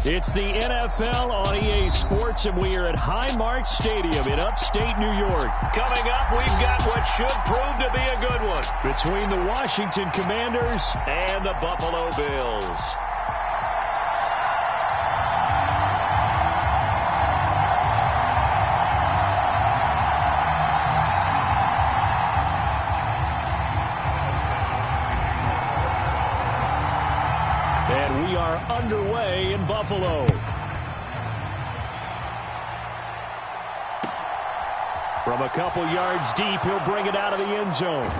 It's the NFL on EA Sports, and we are at Highmark Stadium in upstate New York. Coming up, we've got what should prove to be a good one between the Washington Commanders and the Buffalo Bills. And we are underway in Buffalo. From a couple yards deep, he'll bring it out of the end zone.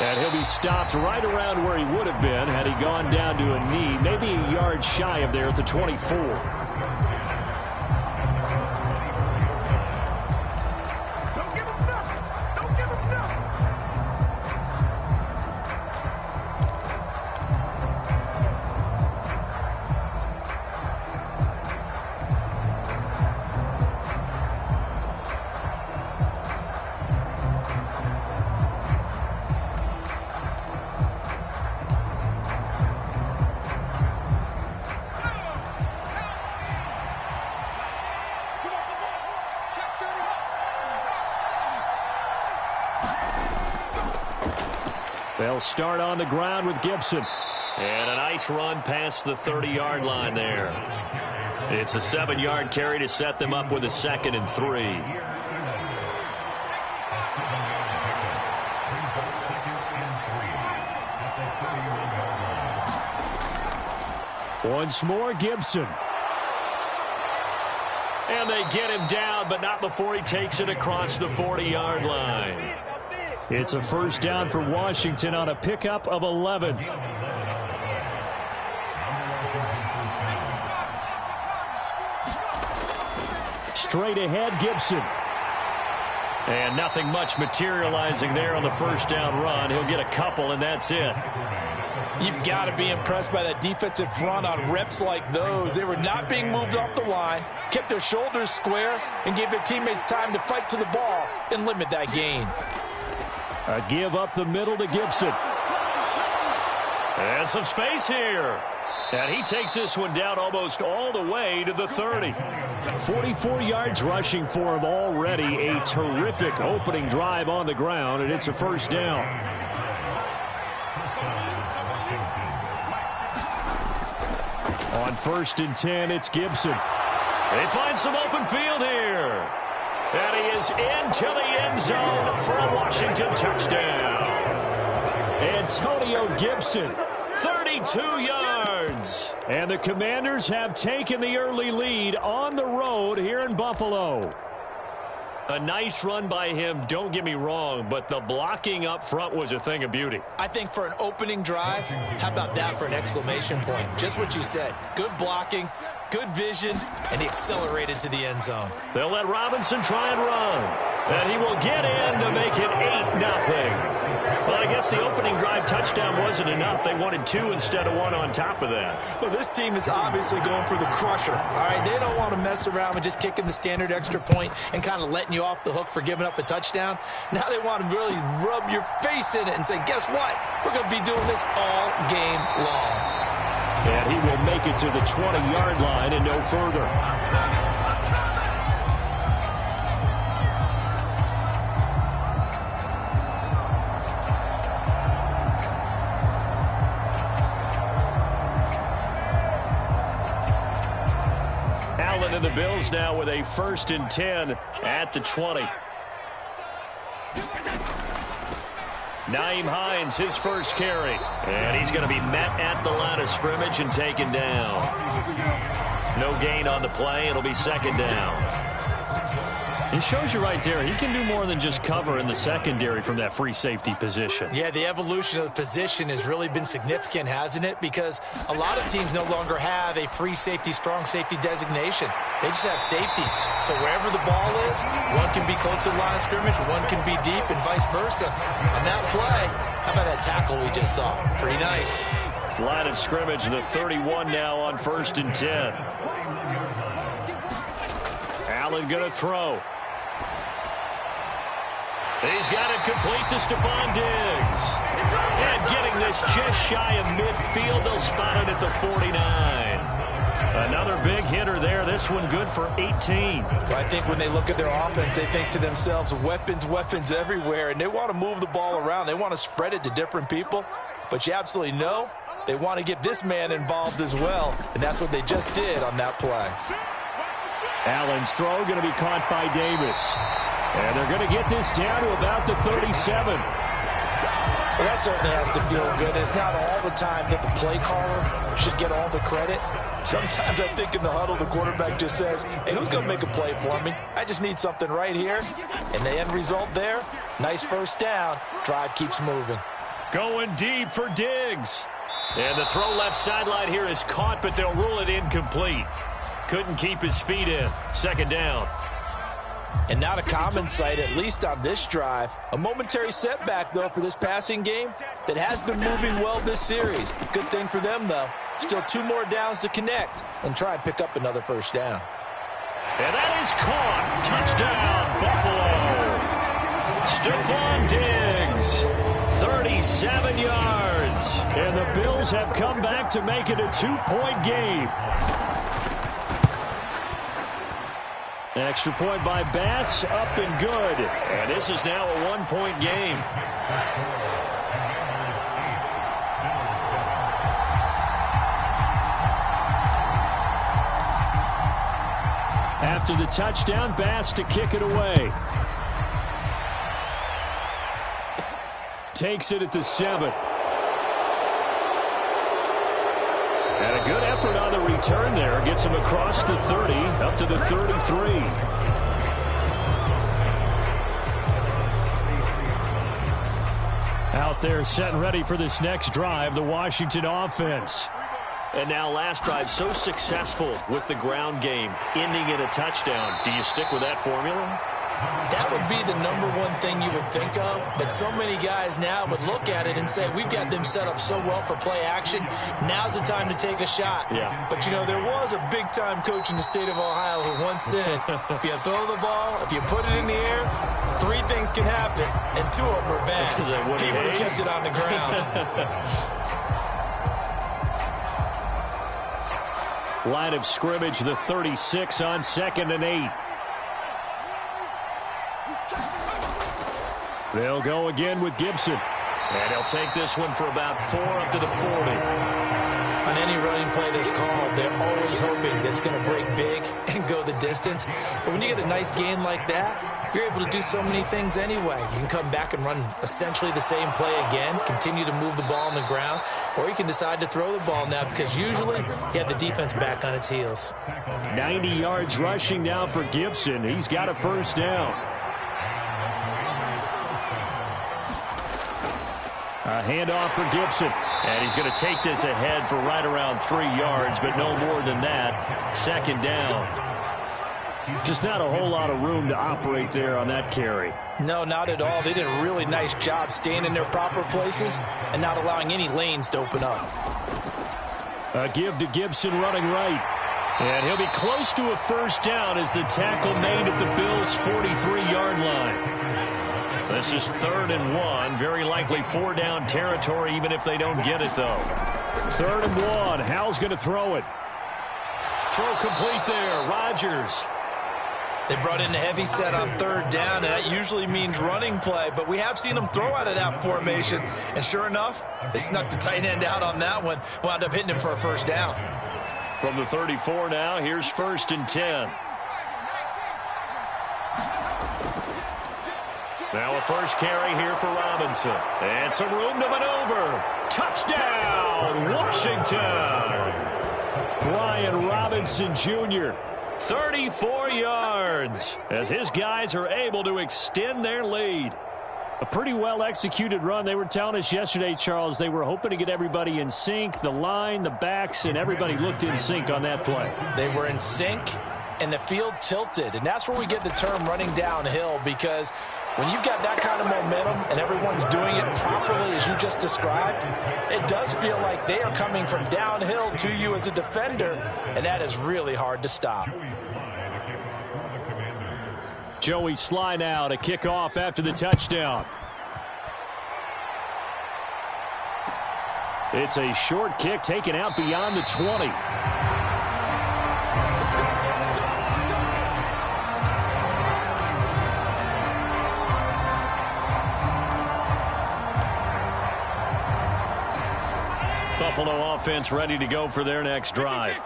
And he'll be stopped right around where he would have been had he gone down to a knee, maybe a yard shy of there at the 24. They'll start on the ground with Gibson. And a nice run past the 30-yard line there. It's a 7-yard carry to set them up with a 2nd and 3. Once more, Gibson. And they get him down, but not before he takes it across the 40-yard line. It's a first down for Washington on a pickup of 11. Straight ahead, Gibson. And nothing much materializing there on the first down run. He'll get a couple, and that's it. You've got to be impressed by that defensive front on reps like those. They were not being moved off the line, kept their shoulders square, and gave their teammates time to fight to the ball and limit that gain. A give up the middle to Gibson. And some space here. And he takes this one down almost all the way to the 30. 44 yards rushing for him already. A terrific opening drive on the ground, and it's a first down. On 1st and 10, it's Gibson. They find some open field here. And he is into the end zone for a Washington touchdown. Antonio Gibson, 32 yards. And the Commanders have taken the early lead on the road here in Buffalo. A nice run by him, don't get me wrong, but the blocking up front was a thing of beauty. I think for an opening drive, how about that for an exclamation point? Just what you said. Good blocking, good vision, and he accelerated to the end zone. They'll let Robinson try and run. And he will get in to make it 8-0. Well, I guess the opening drive touchdown wasn't enough. They wanted 2 instead of 1 on top of that. Well, this team is obviously going for the crusher. All right, they don't want to mess around with just kicking the standard extra point and kind of letting you off the hook for giving up the touchdown. Now they want to really rub your face in it and say, guess what? We're going to be doing this all game long. And he will make it to the 20-yard line and no further. Allen and the Bills now with a 1st and 10 at the 20. Nyheim Hines, his first carry. And he's going to be met at the line of scrimmage and taken down. No gain on the play. It'll be 2nd down. It shows you right there, he can do more than just cover in the secondary from that free safety position. Yeah, the evolution of the position has really been significant, hasn't it? Because a lot of teams no longer have a free safety, strong safety designation. They just have safeties. So wherever the ball is, one can be close to the line of scrimmage, one can be deep, and vice versa. On that play, how about that tackle we just saw? Pretty nice. Line of scrimmage, the 31 now on 1st and 10. Allen going to throw. He's got it complete to Stephon Diggs. And getting this just shy of midfield, they'll spot it at the 49. Another big hitter there. This one good for 18. Well, I think when they look at their offense, they think to themselves, weapons, weapons everywhere, and they want to move the ball around. They want to spread it to different people, but you absolutely know they want to get this man involved as well, and that's what they just did on that play. Allen's throw going to be caught by Davis. And they're going to get this down to about the 37. Well, that certainly has to feel good. It's not all the time that the play caller should get all the credit. Sometimes I think in the huddle, the quarterback just says, hey, who's going to make a play for me? I just need something right here. And the end result there, nice first down. Drive keeps moving. Going deep for Diggs. And the throw left sideline here is caught, but they'll rule it incomplete. Couldn't keep his feet in. Second down. And not a common sight, at least on this drive. A momentary setback, though, for this passing game that has been moving well this series. Good thing for them, though. Still 2 more downs to connect and try and pick up another first down. And that is caught. Touchdown, Buffalo. Stephon Diggs, 37 yards. And the Bills have come back to make it a 2-point game. Extra point by Bass, up and good. And this is now a 1-point game. After the touchdown, Bass to kick it away. Takes it at the 7. And a good effort on the return there. Gets him across the 30, up to the 33. Out there set and ready for this next drive, the Washington offense. And now last drive so successful with the ground game, ending in a touchdown. Do you stick with that formula? That would be the #1 thing you would think of, but so many guys now would look at it and say, we've got them set up so well for play action, now's the time to take a shot. Yeah. But, you know, there was a big-time coach in the state of Ohio who once said, if you throw the ball, if you put it in the air, 3 things can happen, and 2 of them are bad. He would have kept it on the ground. Line of scrimmage, the 36 on 2nd and 8. They'll go again with Gibson. And he'll take this one for about 4 up to the 40. On any running play that's called, they're always hoping that it's going to break big and go the distance. But when you get a nice gain like that, you're able to do so many things anyway. You can come back and run essentially the same play again, continue to move the ball on the ground, or you can decide to throw the ball now because usually you have the defense back on its heels. 90 yards rushing now for Gibson. He's got a first down. A handoff for Gibson. And he's going to take this ahead for right around 3 yards, but no more than that. Second down. Just not a whole lot of room to operate there on that carry. No, not at all. They did a really nice job staying in their proper places and not allowing any lanes to open up. A give to Gibson running right. And he'll be close to a first down as the tackle made at the Bills' 43-yard line. This is 3rd and 1. Very likely 4-down territory, even if they don't get it, though. 3rd and 1. Howell's going to throw it. Throw complete there. Rodgers. They brought in a heavy set on 3rd down, and that usually means running play, but we have seen them throw out of that formation. And sure enough, they snuck the tight end out on that one. Wound up hitting him for a first down. From the 34 now, here's 1st and 10. Now a first carry here for Robinson. And some room to maneuver. Touchdown, Washington. Brian Robinson Jr., 34 yards, as his guys are able to extend their lead. A pretty well-executed run. They were telling us yesterday, Charles, they were hoping to get everybody in sync, the line, the backs, and everybody looked in sync on that play. They were in sync, and the field tilted. And that's where we get the term running downhill, because when you've got that kind of momentum and everyone's doing it properly as you just described, it does feel like they are coming from downhill to you as a defender, and that is really hard to stop. Joey Sly now to kick off after the touchdown. It's a short kick taken out beyond the 20. Buffalo offense ready to go for their next drive.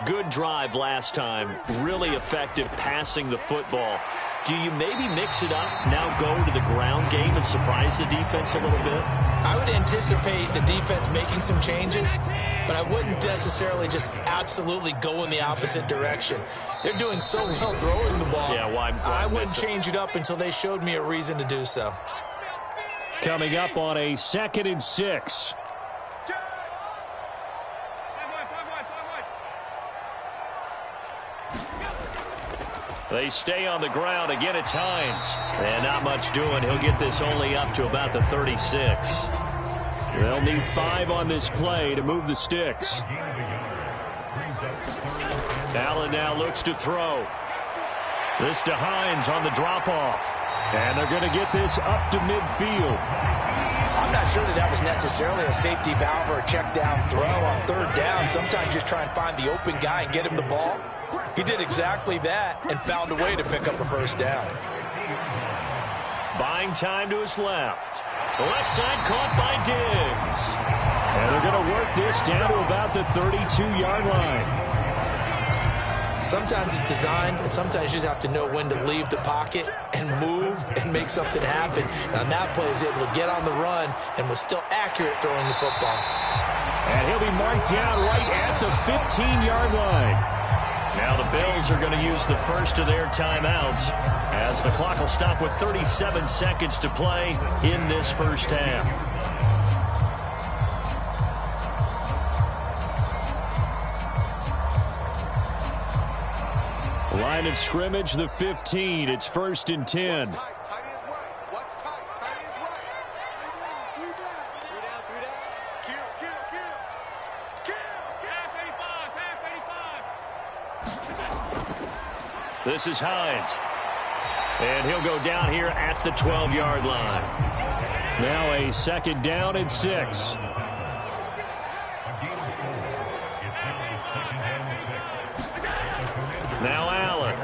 Good drive last time. Really effective passing the football. Do you maybe mix it up, now go to the ground game and surprise the defense a little bit? I would anticipate the defense making some changes, but I wouldn't necessarily just absolutely go in the opposite direction. They're doing so well throwing the ball. Yeah, why I wouldn't change it up until they showed me a reason to do so. Coming up on a 2nd and 6. They stay on the ground. Again, it's Hines. And not much doing. He'll get this only up to about the 36. They'll need 5 on this play to move the sticks. Allen now looks to throw. This to Hines on the drop-off. And they're going to get this up to midfield. I'm not sure that was necessarily a safety valve or a check down throw on 3rd down. Sometimes just try and find the open guy and get him the ball. He did exactly that and found a way to pick up a 1st down. Buying time to his left. Left side caught by Diggs. And they're going to work this down to about the 32-yard line. Sometimes it's designed, and sometimes you just have to know when to leave the pocket and move and make something happen. And on that play, he was able to get on the run and was still accurate throwing the football. And he'll be marked down right at the 15-yard line. Now the Bills are going to use the first of their timeouts as the clock will stop with 37 seconds to play in this first half. Line of scrimmage, the 15. It's 1st and 10. This is Hines. And he'll go down here at the 12-yard line. Now a 2nd down and 6. Now Allen.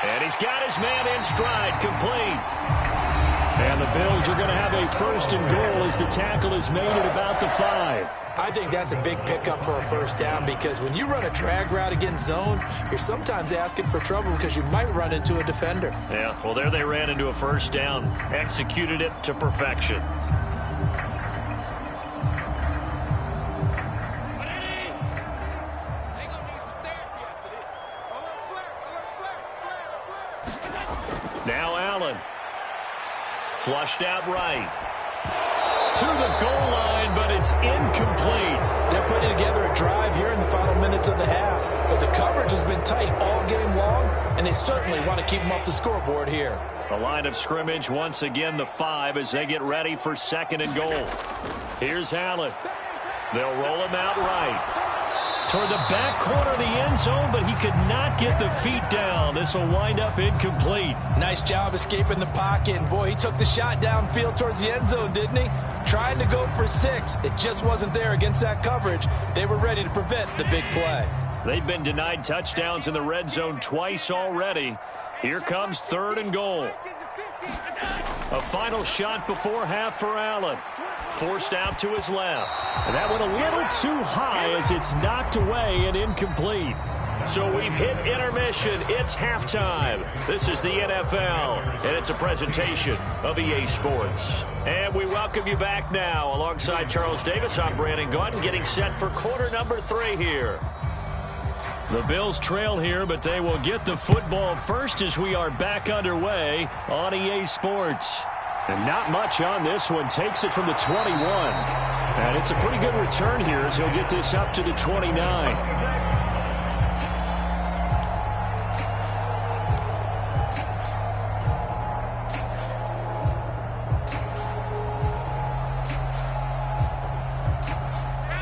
And he's got his man in stride, complete. And the Bills are going to have a 1st and goal as the tackle is made at about the 5. I think that's a big pickup for a 1st down because when you run a drag route against zone, you're sometimes asking for trouble because you might run into a defender. Yeah, well, there they ran into a 1st down, executed it to perfection. Now Allen. Flushed out right. To the goal line, but it's incomplete. They're putting together a drive here in the final minutes of the half. But the coverage has been tight all game long, and they certainly want to keep them off the scoreboard here. The line of scrimmage, once again, the 5 as they get ready for 2nd and goal. Here's Allen. They'll roll him out right. Toward the back corner of the end zone, but he could not get the feet down. This will wind up incomplete. Nice job escaping the pocket. And boy, he took the shot downfield towards the end zone, didn't he? Trying to go for 6. It just wasn't there against that coverage. They were ready to prevent the big play. They've been denied touchdowns in the red zone twice already. Here comes 3rd and goal. A final shot before half for Allen. Forced out to his left. And that went a little too high as it's knocked away and incomplete. So we've hit intermission. It's halftime. This is the NFL, and it's a presentation of EA Sports. And we welcome you back now. Alongside Charles Davis, I'm Brandon Gaudin, getting set for quarter number 3 here. The Bills trail here, but they will get the football first as we are back underway on EA Sports. And not much on this one. Takes it from the 21. And it's a pretty good return here as he'll get this up to the 29.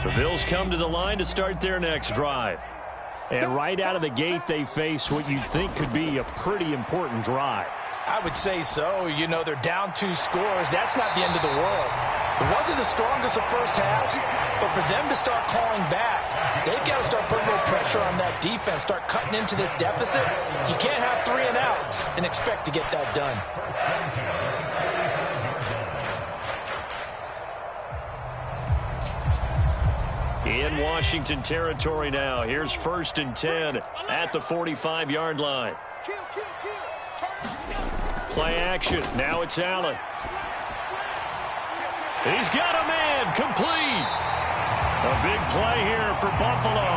The Bills come to the line to start their next drive. And right out of the gate, they face what you'd think could be a pretty important drive. I would say so. You know, they're down 2 scores. That's not the end of the world. It wasn't the strongest of first halves, but for them to start calling back, they've got to start putting a little pressure on that defense, start cutting into this deficit. You can't have 3 and outs and expect to get that done. In Washington territory now. Here's 1st and 10 at the 45-yard line. Play action. Now it's Allen. He's got a man. Complete. A big play here for Buffalo.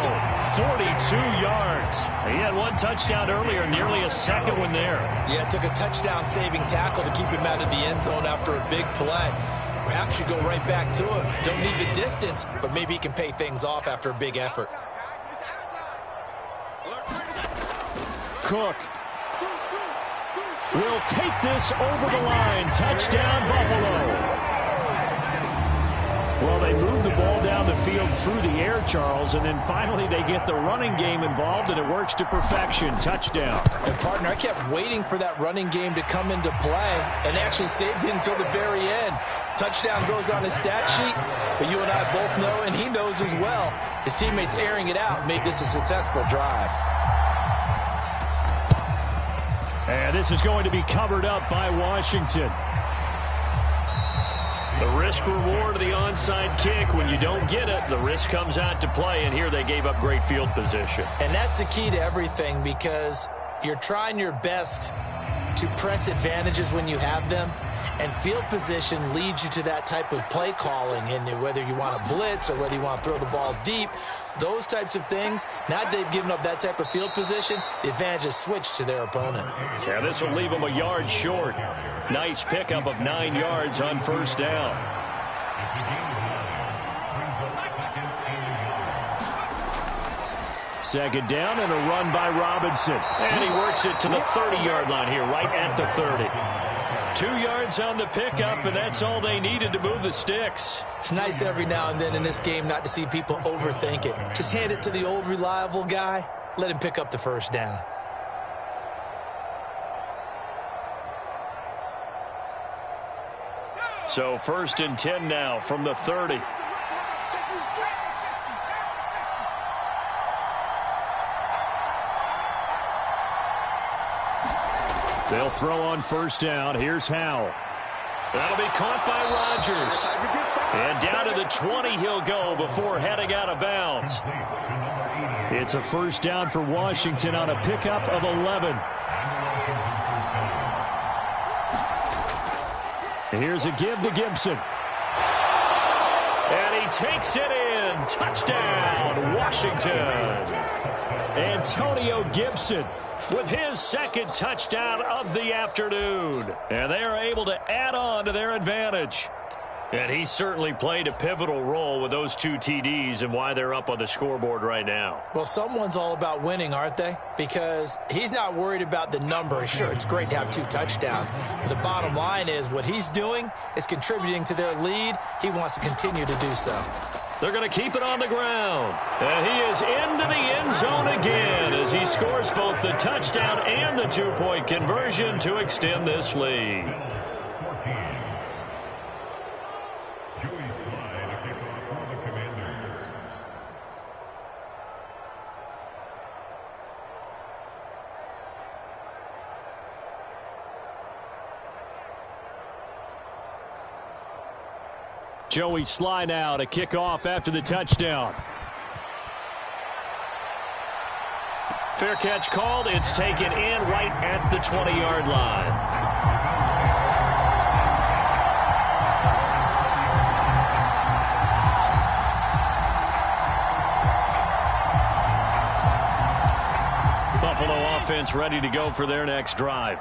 42 yards. He had one touchdown earlier, nearly a second one there. Yeah, it took a touchdown-saving tackle to keep him out of the end zone after a big play. Perhaps you go right back to him. Don't need the distance, but maybe he can pay things off after a big effort. Cook will take this over the line. Touchdown, Buffalo. Well, they move the ball down the field through the air, Charles, and then finally they get the running game involved, and it works to perfection. Touchdown. And, partner, I kept waiting for that running game to come into play and actually saved it until the very end. Touchdown goes on his stat sheet, but you and I both know, and he knows as well, his teammates airing it out made this a successful drive. And this is going to be covered up by Washington. The risk-reward of the onside kick. When you don't get it, the risk comes out to play, and here they gave up great field position. And that's the key to everything, because you're trying your best to press advantages when you have them, and field position leads you to that type of play calling, and whether you want to blitz or whether you want to throw the ball deep, those types of things. Now that they've given up that type of field position, the advantage is switched to their opponent. Yeah, this will leave them a yard short. Nice pickup of 9 yards on 1st down. Second down and a run by Robinson. And he works it to the 30-yard line here, right at the 30. 2 yards on the pickup, and that's all they needed to move the sticks. It's nice every now and then in this game not to see people overthink it. Just hand it to the old reliable guy. Let him pick up the 1st down. So 1st and 10 now from the 30. They'll throw on 1st down. Here's Howell. That'll be caught by Rodgers. And down to the 20 he'll go before heading out of bounds. It's a 1st down for Washington on a pickup of 11. Here's a give to Gibson. And he takes it in. Touchdown, Washington. Antonio Gibson with his 2nd touchdown of the afternoon. And they are able to add on to their advantage. And he certainly played a pivotal role with those 2 TDs and why they're up on the scoreboard right now. Well, someone's all about winning, aren't they? Because he's not worried about the number. Sure, it's great to have 2 touchdowns. But the bottom line is what he's doing is contributing to their lead. He wants to continue to do so. They're going to keep it on the ground. And he is into the end zone again as he scores both the touchdown and the 2-point conversion to extend this lead. Joey Sly now to kick off after the touchdown. Fair catch called. It's taken in right at the 20-yard line. Buffalo offense ready to go for their next drive.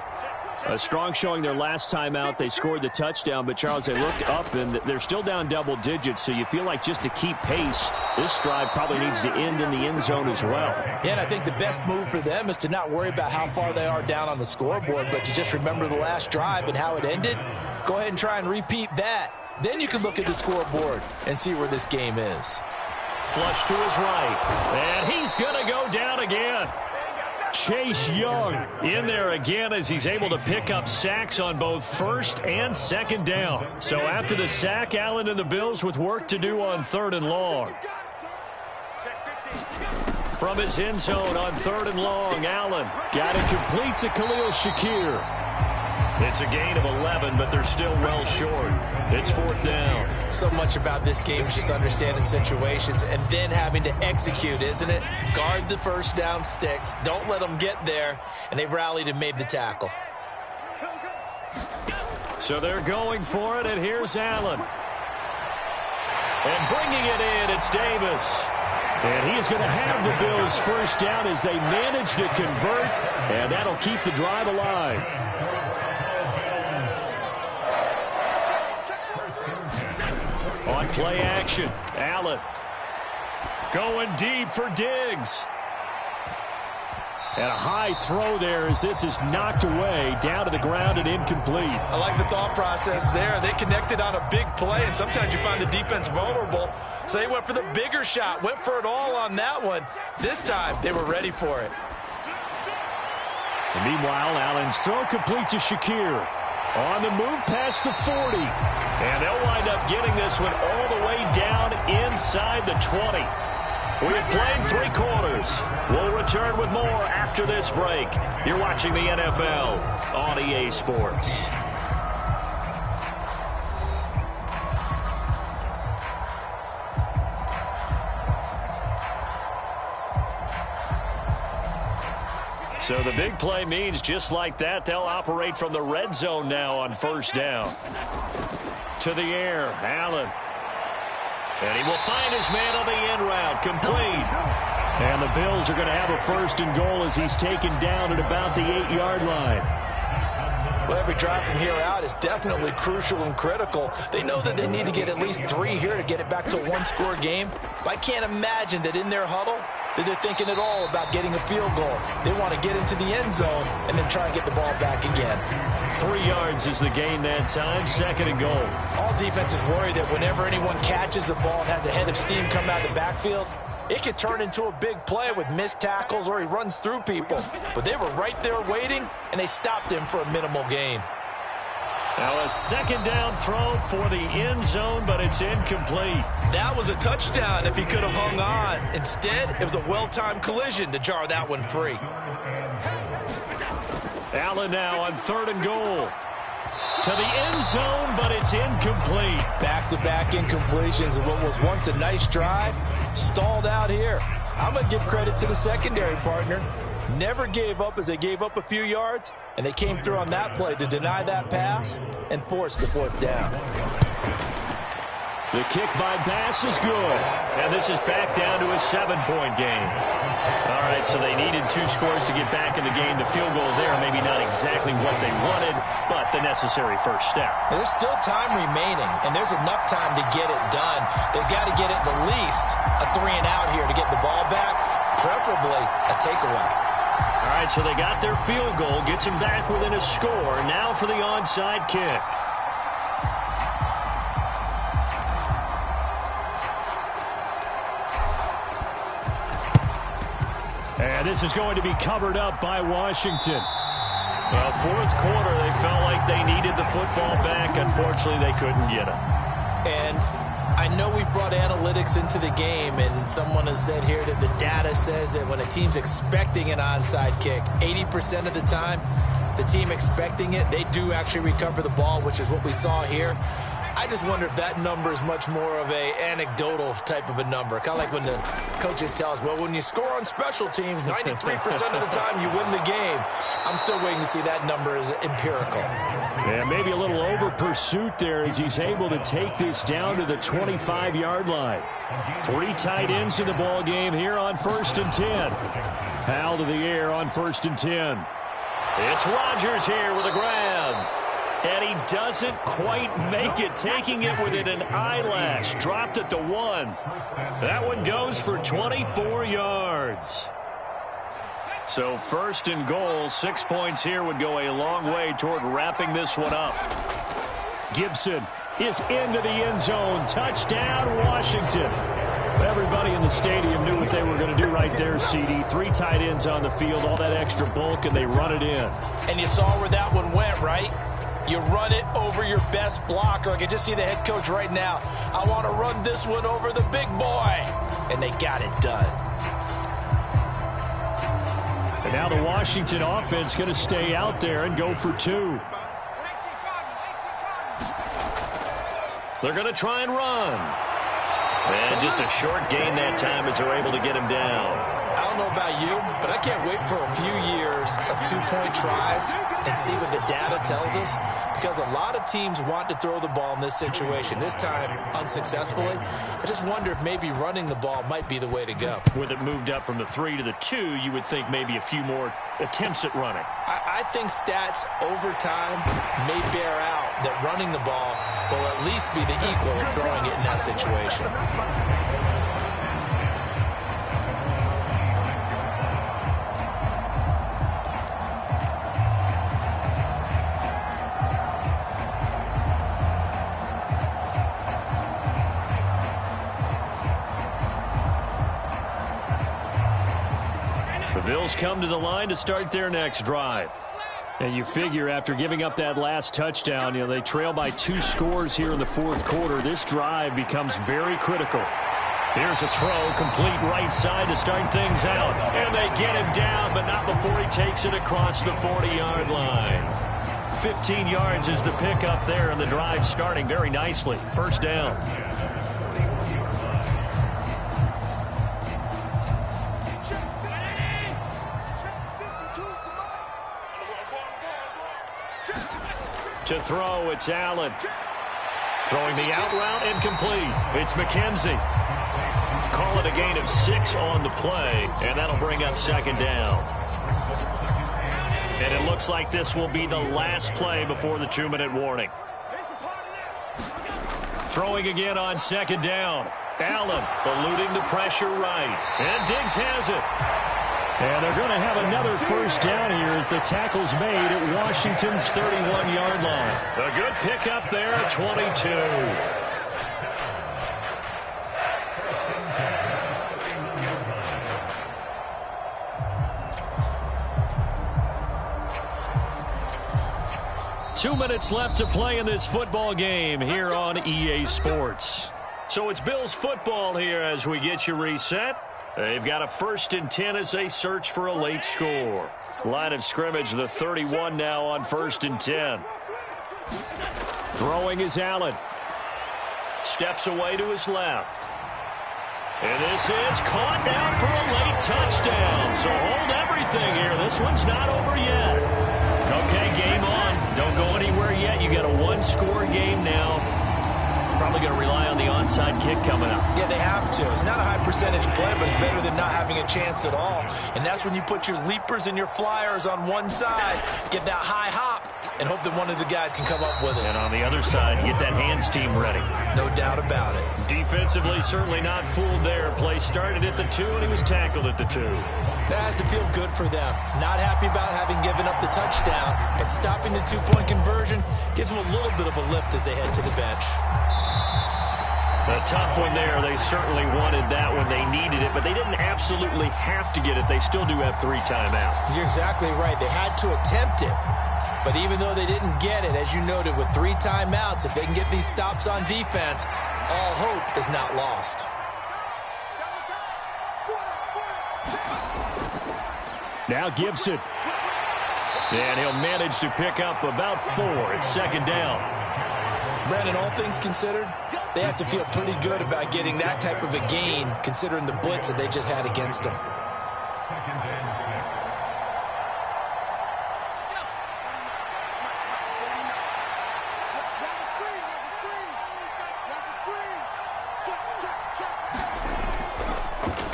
A strong showing their last time out. They scored the touchdown, but, Charles, they looked up, and they're still down double digits, so you feel like just to keep pace, this drive probably needs to end in the end zone as well. Yeah, and I think the best move for them is to not worry about how far they are down on the scoreboard, but to just remember the last drive and how it ended. Go ahead and try and repeat that. Then you can look at the scoreboard and see where this game is. Flush to his right, and he's going to go down again. Chase Young in there again as he's able to pick up sacks on both 1st and 2nd down. So after the sack, Allen and the Bills with work to do on 3rd and long. From his end zone on 3rd and long, Allen got it complete to Khalil Shakir. It's a gain of 11, but they're still well short. It's 4th down. So much about this game is just understanding situations and then having to execute, isn't it? Guard the first down sticks. Don't let them get there. And they rallied and made the tackle. So they're going for it, and here's Allen. And bringing it in, it's Davis. And he is going to have the Bills first down as they manage to convert, and that'll keep the drive alive. On play action, Allen going deep for Diggs. And a high throw there as this is knocked away, down to the ground and incomplete. I like the thought process there. They connected on a big play, and sometimes you find the defense vulnerable. So they went for the bigger shot, went for it all on that one. This time, they were ready for it. And meanwhile, Allen's throw complete to Shakir. On the move past the 40. And they'll wind up getting this one all the way down inside the 20. We have played 3 quarters. We'll return with more after this break. You're watching the NFL on EA Sports. So the big play means just like that, they'll operate from the red zone now on first down. To the air, Allen. And he will find his man on the end route, complete. And the Bills are going to have a 1st and goal as he's taken down at about the 8-yard line. Well, every drive from here out is definitely crucial and critical. They know that they need to get at least 3 here to get it back to a 1-score game. But I can't imagine that in their huddle that they're thinking at all about getting a field goal. They want to get into the end zone and then try and get the ball back again. 3 yards is the gain that time, 2nd and goal. All defenses worry that whenever anyone catches the ball and has a head of steam come out of the backfield, it could turn into a big play with missed tackles or he runs through people. But they were right there waiting, and they stopped him for a minimal gain. Now a 2nd down throw for the end zone, but it's incomplete. That was a touchdown if he could have hung on. Instead, it was a well-timed collision to jar that one free. Allen now on 3rd and goal. To the end zone, but it's incomplete. Back-to-back incompletions of what was once a nice drive, stalled out here. I'm going to give credit to the secondary partner. Never gave up as they gave up a few yards, and they came through on that play to deny that pass and force the 4th down. The kick by Bass is good. And this is back down to a 7-point game. All right, so they needed 2 scores to get back in the game. The field goal there, maybe not exactly what they wanted, but the necessary first step. There's still time remaining, and there's enough time to get it done. They've got to get at the least a 3-and-out here to get the ball back, preferably a takeaway. All right, so they got their field goal, gets them back within a score. Now for the onside kick. And this is going to be covered up by Washington. Well, 4th quarter, they felt like they needed the football back. Unfortunately, they couldn't get it. And I know we've brought analytics into the game, and someone has said here that the data says that when a team's expecting an onside kick, 80% of the time, the team expecting it, they do actually recover the ball, which is what we saw here. I just wonder if that number is much more of a anecdotal type of a number. Kind of like when the coaches tell us, well, when you score on special teams, 93% of the time you win the game. I'm still waiting to see that number as empirical. Yeah, maybe a little over pursuit there as he's able to take this down to the 25-yard line. 3 tight ends in the ball game here on 1st and 10. Hal to the air on 1st and 10. It's Rodgers here with a grab. And he doesn't quite make it, taking it within an eyelash. Dropped at the 1. That one goes for 24 yards. So 1st and goal, 6 points here would go a long way toward wrapping this one up. Gibson is into the end zone. Touchdown, Washington. Everybody in the stadium knew what they were going to do right there, CD. 3 tight ends on the field, all that extra bulk, and they run it in. And you saw where that one went, right? You run it over your best blocker. I can just see the head coach right now. I want to run this one over the big boy. And they got it done. And now the Washington offense going to stay out there and go for 2. They're going to try and run. And just a short gain that time as they're able to get him down. I don't know about you, but I can't wait for a few years of two-point tries and see what the data tells us, because a lot of teams want to throw the ball in this situation. This time, unsuccessfully. I just wonder if maybe running the ball might be the way to go. With it moved up from the 3 to the 2, you would think maybe a few more attempts at running. I think stats over time may bear out that running the ball will at least be the equal of throwing it in that situation. The Bills come to the line to start their next drive. And you figure after giving up that last touchdown, they trail by 2 scores here in the fourth quarter. This drive becomes very critical. Here's a throw, complete right side to start things out. And they get him down, but not before he takes it across the 40-yard line. 15 yards is the pickup there, and the drive starting very nicely. First down. To throw, it's Allen. Throwing the out route, incomplete. It's McKenzie. Call it a gain of 6 on the play, and that'll bring up second down. And it looks like this will be the last play before the 2-minute warning. Throwing again on second down. Allen eluding the pressure right. And Diggs has it. And they're going to have another first down here as the tackle's made at Washington's 31-yard line. A good pickup there at 22. Two minutes left to play in this football game here on EA Sports. So it's Bills football here as we get you reset. They've got a 1st and 10 as they search for a late score. Line of scrimmage, the 31 now on 1st and 10. Throwing is Allen. Steps away to his left. And this is caught down for a late touchdown. So hold everything here. This one's not over yet. Okay, game on. Don't go anywhere yet. You got a 1-score game now. Probably going to rely on the onside kick coming up. Yeah, they have to. It's not a high percentage play, but it's better than not having a chance at all. And that's when you put your leapers and your flyers on one side, get that high hop, and hope that one of the guys can come up with it. And on the other side, get that hands team ready. No doubt about it. Defensively, certainly not fooled there. Play started at the 2, and he was tackled at the 2. That has to feel good for them. Not happy about having given up the touchdown, but stopping the 2-point conversion gives them a little bit of a lift as they head to the bench. A tough one there. They certainly wanted that when they needed it, but they didn't absolutely have to get it. They still do have 3 timeouts. You're exactly right. They had to attempt it, but even though they didn't get it, as you noted, with 3 timeouts, if they can get these stops on defense, all hope is not lost. Now Gibson. And he'll manage to pick up about 4. It's second down. Brandon, all things considered, they have to feel pretty good about getting that type of a gain, considering the blitz that they just had against them.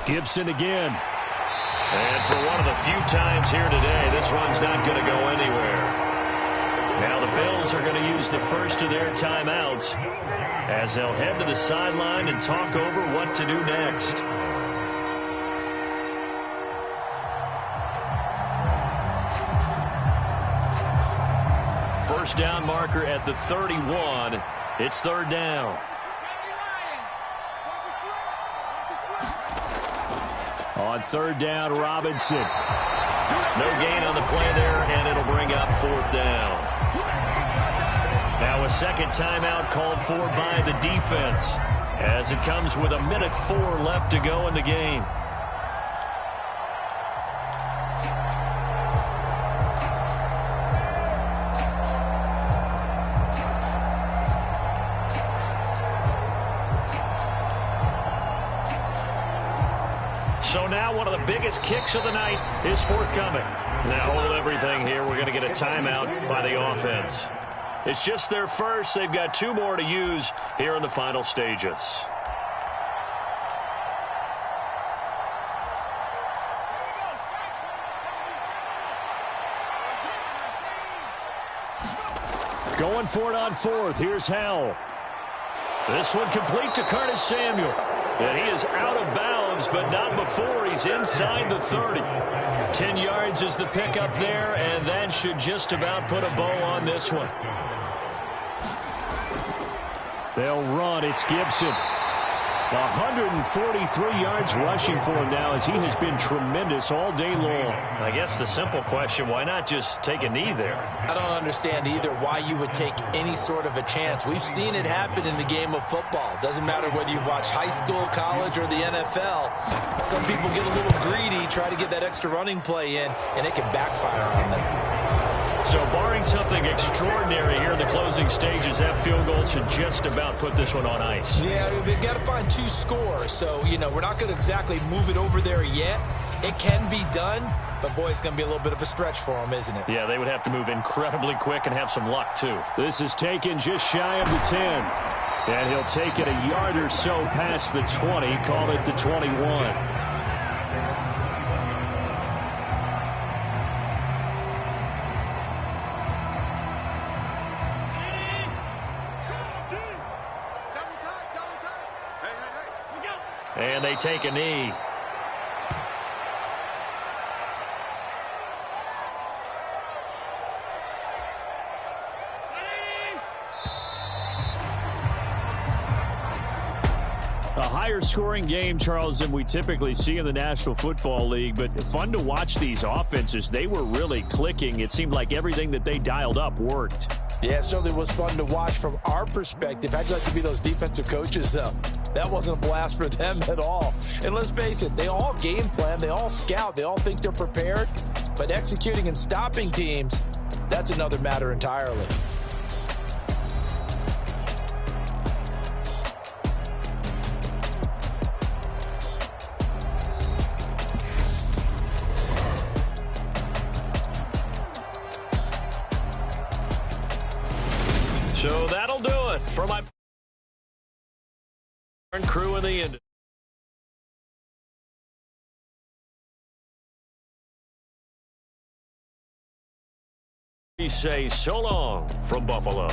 Gibson again. And for one of the few times here today, this run's not going to go anywhere. Now the Bills are going to use the first of their timeouts as they'll head to the sideline and talk over what to do next. First down marker at the 31. It's third down. On third down, Robinson. No gain on the play there, and it'll bring up fourth down. Now a second timeout called for by the defense as it comes with 1:04 left to go in the game. So now one of the biggest kicks of the night is forthcoming. Now hold everything here. We're going to get a timeout by the offense. It's just their first. They've got 2 more to use here in the final stages. Going for it on 4th. Here's Howell. This one complete to Curtis Samuel. And he is out of bounds, but not before he's inside the 30. 10 yards is the pickup there, and that should just about put a bow on this one. They'll run. It's Gibson. 143 yards rushing for him now as he has been tremendous all day long. I guess the simple question, why not just take a knee there? I don't understand either why you would take any sort of a chance. We've seen it happen in the game of football. Doesn't matter whether you've watched high school, college, or the NFL. Some people get a little greedy, try to get that extra running play in, and it can backfire on them. So barring something extraordinary here in the closing stages, that field goal should just about put this one on ice. Yeah, we've got to find 2 scores. So, you know, we're not going to exactly move it over there yet. It can be done, but, boy, it's going to be a little bit of a stretch for them, isn't it? Yeah, they would have to move incredibly quick and have some luck, too. This is taken just shy of the 10. And he'll take it a yard or so past the 20, call it the 21. And they take a knee. A higher scoring game, Charles, than we typically see in the National Football League, but fun to watch these offenses. They were really clicking. It seemed like everything that they dialed up worked. Yeah, it certainly was fun to watch from our perspective. How'd you like to be those defensive coaches, though? That wasn't a blast for them at all. And let's face it, they all game plan, they all scout, they all think they're prepared. But executing and stopping teams, that's another matter entirely. So that'll do it for my crew in the end. We say so long from Buffalo.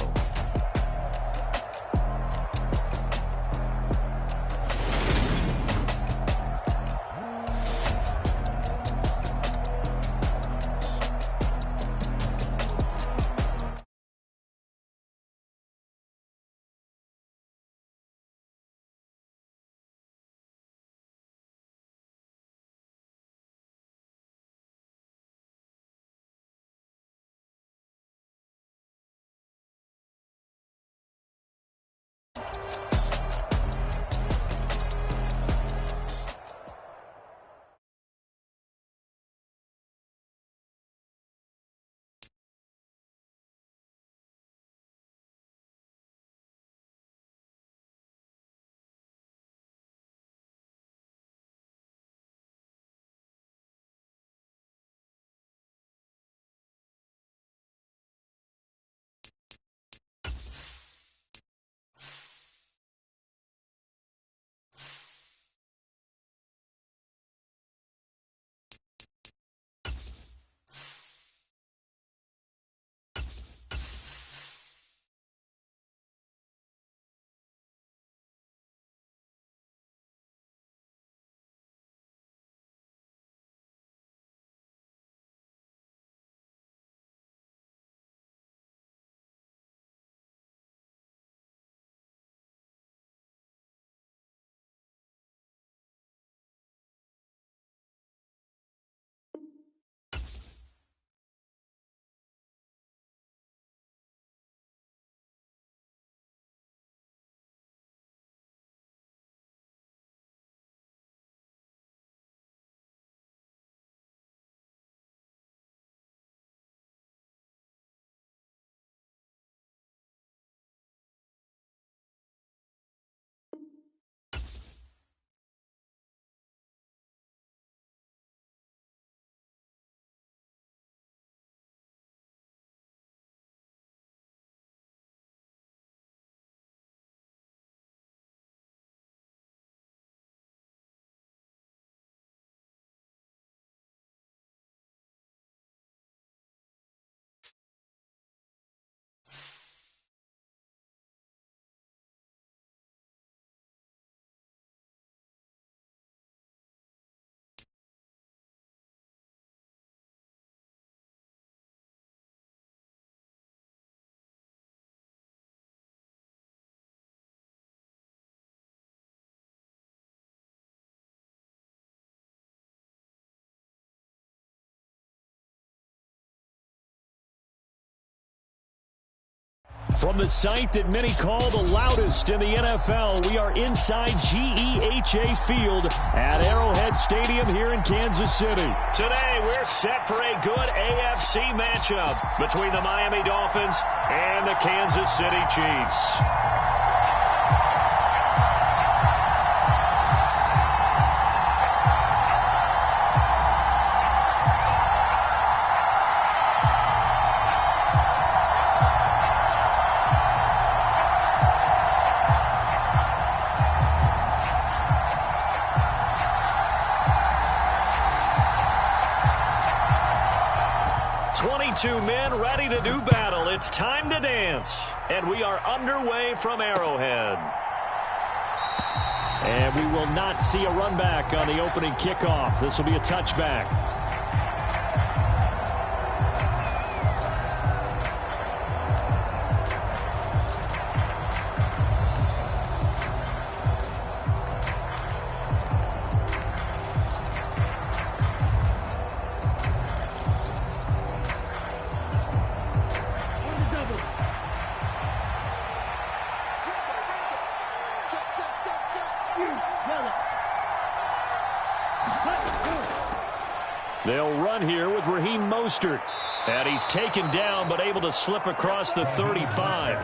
From the site that many call the loudest in the NFL, we are inside GEHA Field at Arrowhead Stadium here in Kansas City. Today, we're set for a good AFC matchup between the Miami Dolphins and the Kansas City Chiefs. Two men ready to do battle. It's time to dance. And we are underway from Arrowhead. And we will not see a run back on the opening kickoff. This will be a touchback. They'll run here with Raheem Mostert. And he's taken down but able to slip across the 35.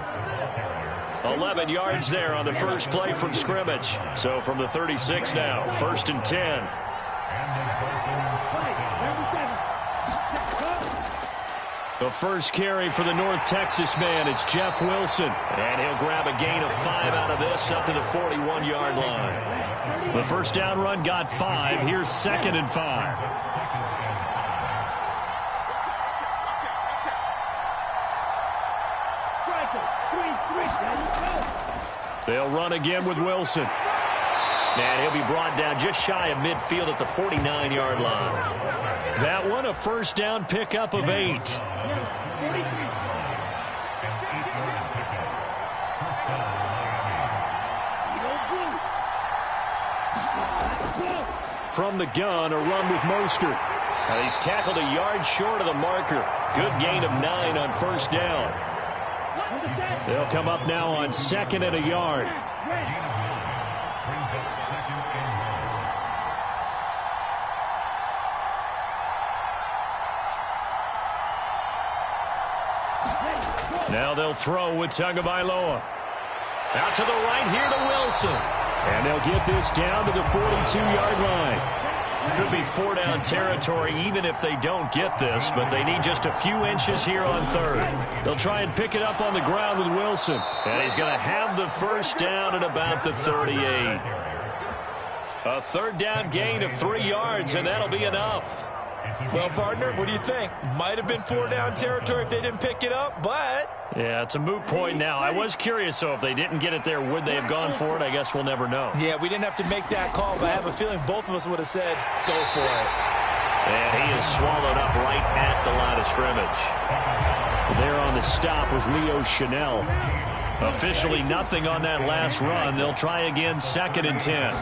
11 yards there on the first play from scrimmage. So from the 36 now, 1st and 10. The first carry for the North Texas man is Jeff Wilson. And he'll grab a gain of 5 out of this up to the 41-yard line. The first down run got 5. Here's 2nd and 5. They'll run again with Wilson. And he'll be brought down just shy of midfield at the 49-yard line. That one a first down pickup of 8. From the gun, a run with Mostert. Now he's tackled a yard short of the marker. Good gain of 9 on first down. They'll come up now on 2nd and a yard. Now they'll throw with Tagovailoa. Out to the right here to Wilson. And they'll get this down to the 42-yard line. Could be 4-down territory even if they don't get this, but they need just a few inches here on 3rd. They'll try and pick it up on the ground with Wilson. And he's going to have the first down at about the 38. A 3rd down gain of 3 yards, and that'll be enough. Well, partner, what do you think? Might have been 4-down territory if they didn't pick it up, but... Yeah, it's a moot point now. I was curious, so if they didn't get it there, would they have gone for it? I guess we'll never know. Yeah, we didn't have to make that call, but I have a feeling both of us would have said, go for it. And he is swallowed up right at the line of scrimmage. There on the stop was Leo Chanel. Officially nothing on that last run. They'll try again 2nd and 10.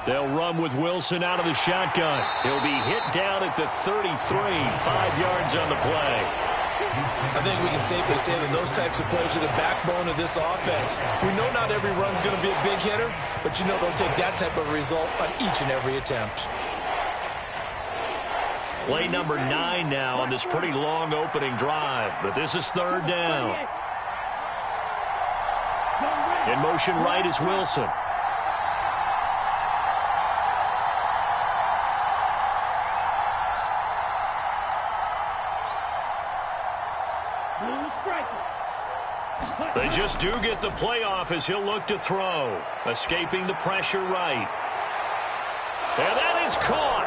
They'll run with Wilson out of the shotgun. He'll be hit down at the 33, 5 yards on the play. I think we can safely say that those types of plays are the backbone of this offense. We know not every run's going to be a big hitter, but you know they'll take that type of result on each and every attempt. Play number 9 now on this pretty long opening drive, but this is 3rd down. In motion right is Wilson. They just do get the playoff as he'll look to throw. Escaping the pressure right. And that is caught.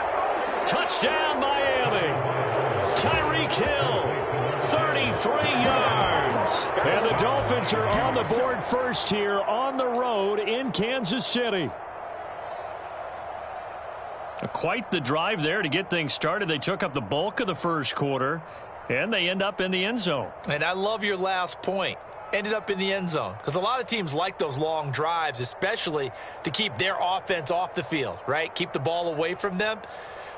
Touchdown, Miami. Tyreek Hill, 33 yards. And the Dolphins are on the board first here on the road in Kansas City. Quite the drive there to get things started. They took up the bulk of the first quarter, and they end up in the end zone. And I love your last point. Ended up in the end zone. Because a lot of teams like those long drives, especially to keep their offense off the field, right? Keep the ball away from them.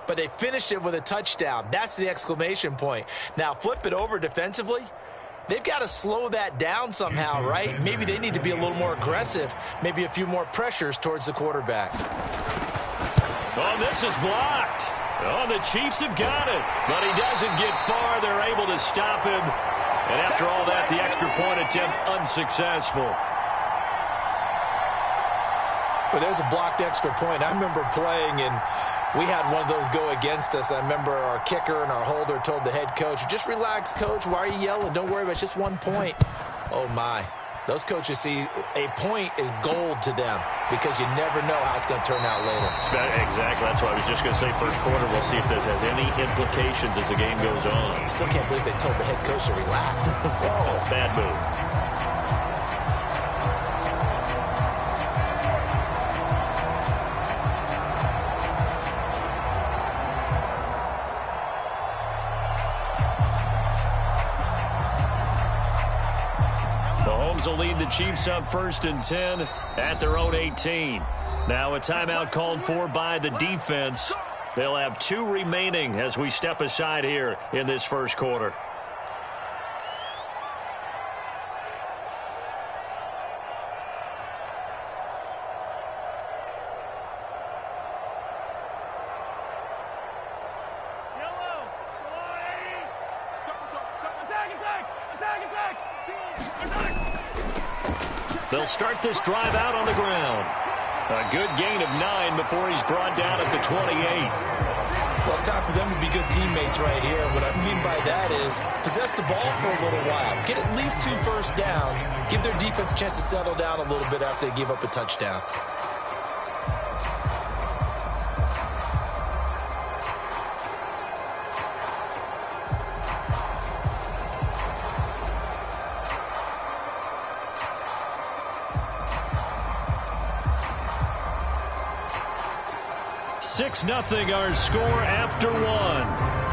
But they finished it with a touchdown. That's the exclamation point. Now, flip it over defensively. they've got to slow that down somehow, right? Maybe they need to be a little more aggressive, maybe a few more pressures towards the quarterback. Oh, this is blocked. Oh, the Chiefs have got it. But he doesn't get far. They're able to stop him. And after all that, the extra point attempt unsuccessful. Well, there's a blocked extra point. I remember playing, and we had one of those go against us. I remember our kicker and our holder told the head coach, just relax, coach. Why are you yelling? Don't worry about it. It's just 1 point. Oh, my. Those coaches see a point is gold to them because you never know how it's going to turn out later. Exactly. That's what I was just going to say. First quarter, we'll see if this has any implications as the game goes on. I still can't believe they told the head coach to relax. Whoa. Bad move. Will lead the Chiefs up 1st and 10 at their own 18. Now a timeout called for by the defense. They'll have 2 remaining as we step aside here in this first quarter. They'll start this drive out on the ground. A good gain of 9 before he's brought down at the 28. Well, it's time for them to be good teammates right here. What I mean by that is possess the ball for a little while. Get at least 2 first downs. Give their defense a chance to settle down a little bit after they give up a touchdown. Nothing our score after 1.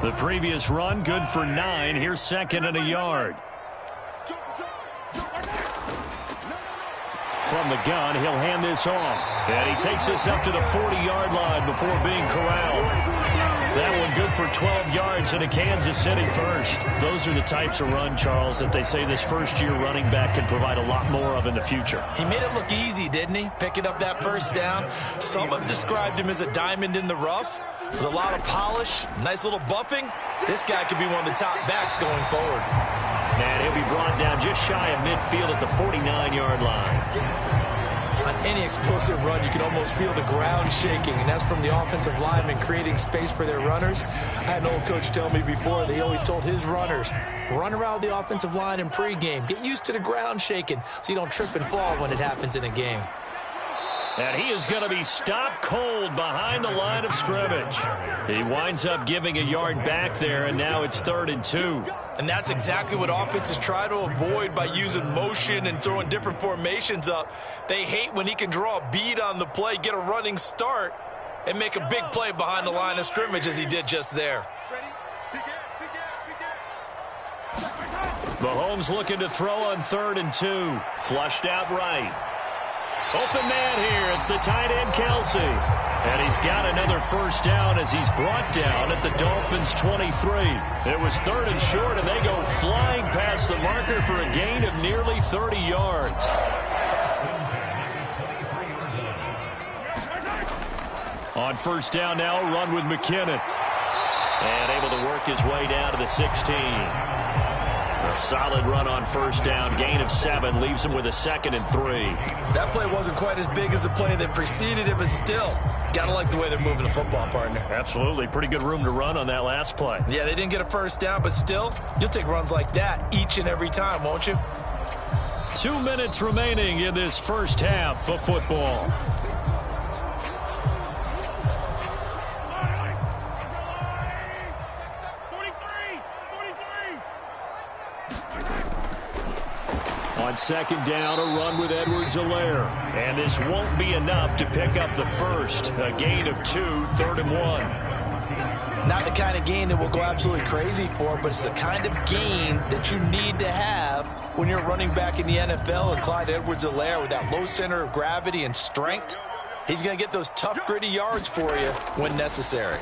The previous run, good for 9. Here's 2nd and a yard. From the gun, he'll hand this off. And he takes this up to the 40-yard line before being corralled. That one good for 12 yards and a Kansas City first. Those are the types of run, Charles, that they say this first-year running back can provide a lot more of in the future. He made it look easy, didn't he? Picking up that first down. Some have described him as a diamond in the rough with a lot of polish, nice little buffing. This guy could be one of the top backs going forward. And he'll be brought down just shy of midfield at the 49-yard line. On any explosive run, you can almost feel the ground shaking, and that's from the offensive linemen creating space for their runners. I had an old coach tell me before, they always told his runners, run around the offensive line in pregame. Get used to the ground shaking so you don't trip and fall when it happens in a game. And he is going to be stopped cold behind the line of scrimmage. He winds up giving a yard back there, and now it's 3rd and 2. And that's exactly what offenses try to avoid by using motion and throwing different formations up. They hate when he can draw a bead on the play, get a running start, and make a big play behind the line of scrimmage as he did just there. Mahomes looking to throw on 3rd and 2. Flushed out right. Open man here. It's the tight end, Kelsey. And he's got another first down as he's brought down at the Dolphins' 23. It was 3rd and short, and they go flying past the marker for a gain of nearly 30 yards. On first down now, a run with McKinnon. And able to work his way down to the 16. A solid run on first down. Gain of 7 leaves him with a 2nd and 3. That play wasn't quite as big as the play that preceded it, but still, gotta like the way they're moving the football, partner. Absolutely. Pretty good room to run on that last play. Yeah, they didn't get a first down, but still, you'll take runs like that each and every time, won't you? 2 minutes remaining in this first half of football. On second down, a run with Edwards-Helaire. And this won't be enough to pick up the first. A gain of 2, 3rd and 1. Not the kind of gain that we'll go absolutely crazy for, but it's the kind of gain that you need to have when you're running back in the NFL. And Clyde Edwards-Helaire, with that low center of gravity and strength, he's going to get those tough, gritty yards for you when necessary.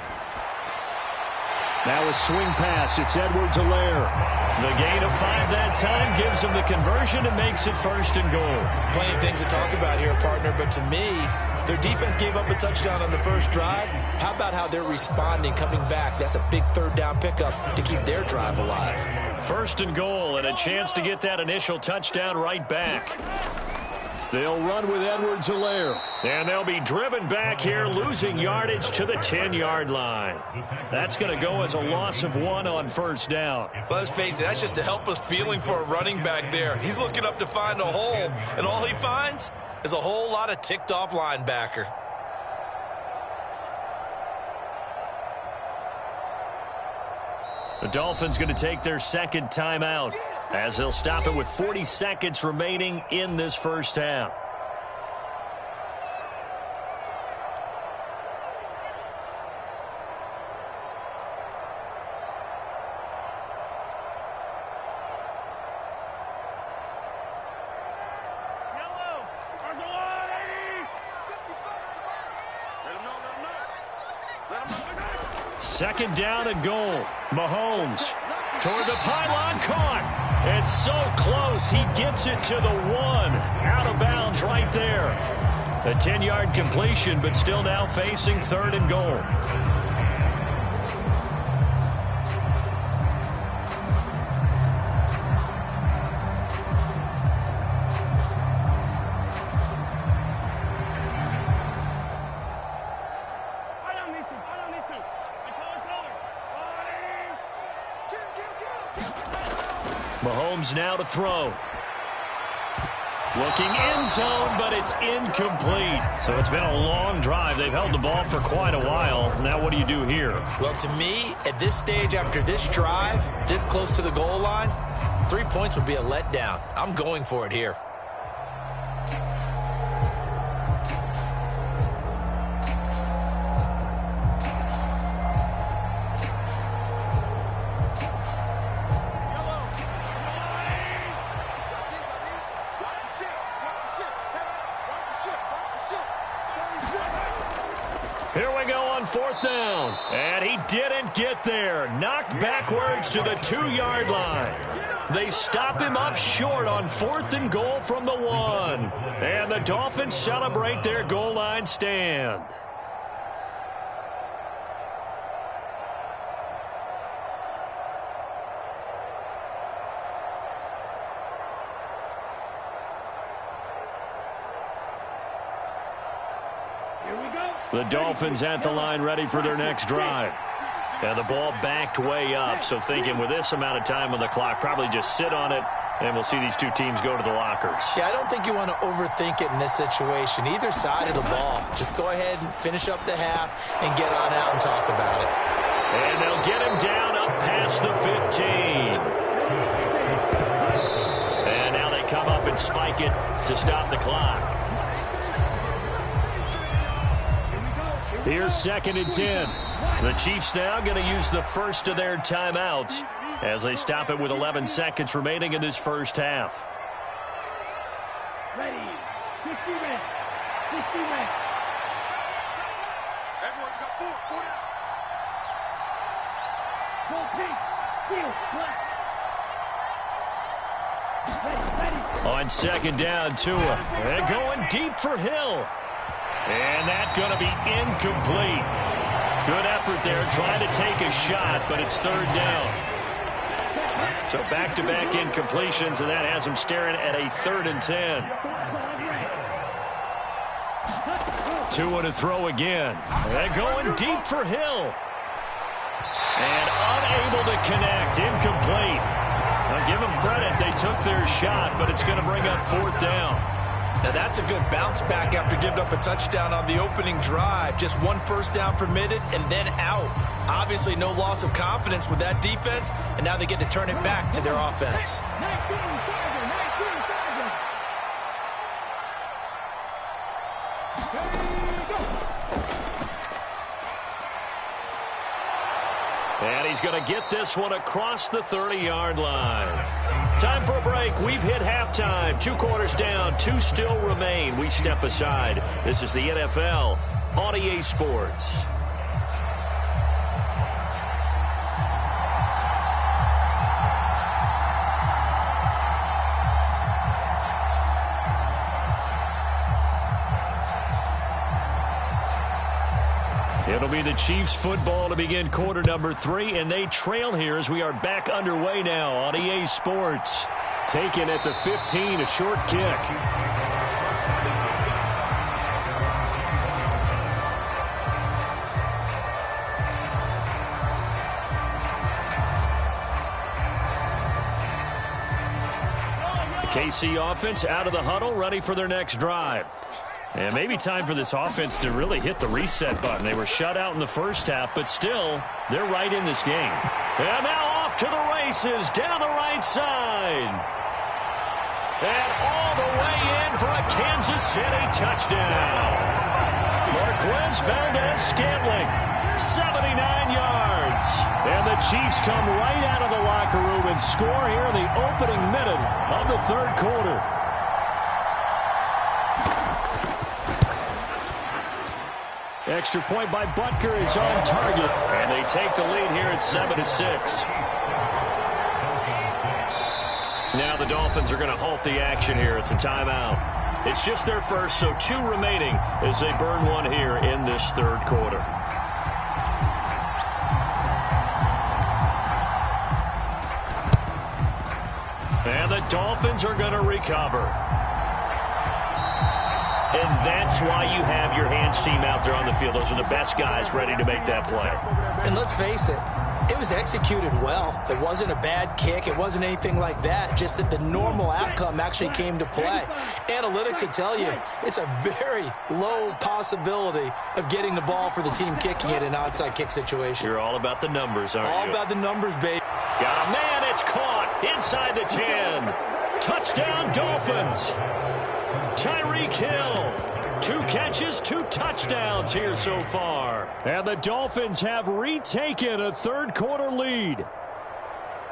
Now a swing pass. It's Edwards-Helaire. The gain of 5 that time gives him the conversion and makes it 1st and goal. Plenty of things to talk about here, partner, but to me, their defense gave up a touchdown on the first drive. How about how they're responding, coming back? That's a big 3rd down pickup to keep their drive alive. 1st and goal, and a chance to get that initial touchdown right back. They'll run with Edwards-Helaire. And they'll be driven back here, losing yardage to the 10-yard line. That's going to go as a loss of 1 on 1st down. Let's face it, that's just a helpless feeling for a running back there. He's looking up to find a hole, and all he finds is a whole lot of ticked-off linebacker. The Dolphins going to take their 2nd timeout as they'll stop it with 40 seconds remaining in this first half. Second down and goal. Mahomes toward the pylon, caught. It's so close. He gets it to the 1. Out of bounds right there. A 10-yard completion, but still now facing 3rd and goal. Mahomes now to throw. Looking end zone, but it's incomplete. So it's been a long drive. They've held the ball for quite a while. Now what do you do here? Well, to me, at this stage after this drive, this close to the goal line, 3 points would be a letdown. I'm going for it here. Here we go on 4th down. And he didn't get there. Knocked backwards to the 2-yard line. They stop him up short on 4th and goal from the 1. And the Dolphins celebrate their goal line stand. The Dolphins at the line, ready for their next drive. And the ball backed way up, so thinking with this amount of time on the clock, probably just sit on it, and we'll see these two teams go to the lockers. Yeah, I don't think you want to overthink it in this situation. Either side of the ball. Just go ahead and finish up the half and get on out and talk about it. And they'll get him down up past the 15. And now they come up and spike it to stop the clock. Here's 2nd and 10. The Chiefs now going to use the first of their timeouts as they stop it with 11 seconds remaining in this first half. Ready. 60 minutes. 60 minutes. Everyone got 4 down. Full pink. Steel. Ready. On 2nd down, Tua. They're going deep for Hill. And that's going to be incomplete. Good effort there trying to take a shot, but it's 3rd down. So back-to-back incompletions, and that has him staring at a 3rd and 10. Tua to throw again. They're going deep for Hill. And unable to connect, incomplete. I'll give them credit. They took their shot, but it's going to bring up 4th down. Now that's a good bounce back after giving up a touchdown on the opening drive. Just 1 first down permitted and then out. Obviously no loss of confidence with that defense, and now they get to turn it back to their offense. And he's going to get this one across the 30-yard line. Time for a break. We've hit halftime. 2 quarters down. 2 still remain. We step aside. This is the NFL on EA Sports. It'll be the Chiefs football to begin quarter number 3, and they trail here as we are back underway now on EA Sports. Taken at the 15, a short kick. The KC offense out of the huddle, ready for their next drive. And maybe time for this offense to really hit the reset button. They were shut out in the first half, but still, they're right in this game. And now off to the races, down the right side. And all the way in for a Kansas City touchdown. Marquez Valdez-Scantling, 79 yards. And the Chiefs come right out of the locker room and score here in the opening minute of the 3rd quarter. Extra point by Butker is on target, and they take the lead here at 7-6. Now the Dolphins are going to halt the action here. It's a timeout. It's just their first, so 2 remaining as they burn 1 here in this 3rd quarter. And the Dolphins are going to recover. And that's why you have your hands team out there on the field. Those are the best guys ready to make that play. And let's face it, it was executed well. It wasn't a bad kick. It wasn't anything like that. Just that the normal outcome actually came to play. Analytics will tell you it's a very low possibility of getting the ball for the team kicking it in an onside kick situation. You're all about the numbers, aren't you? All about the numbers, baby. Got a man. It's caught inside the 10. Touchdown, Dolphins. Tyreek Hill, 2 catches, 2 touchdowns here so far. And the Dolphins have retaken a 3rd quarter lead.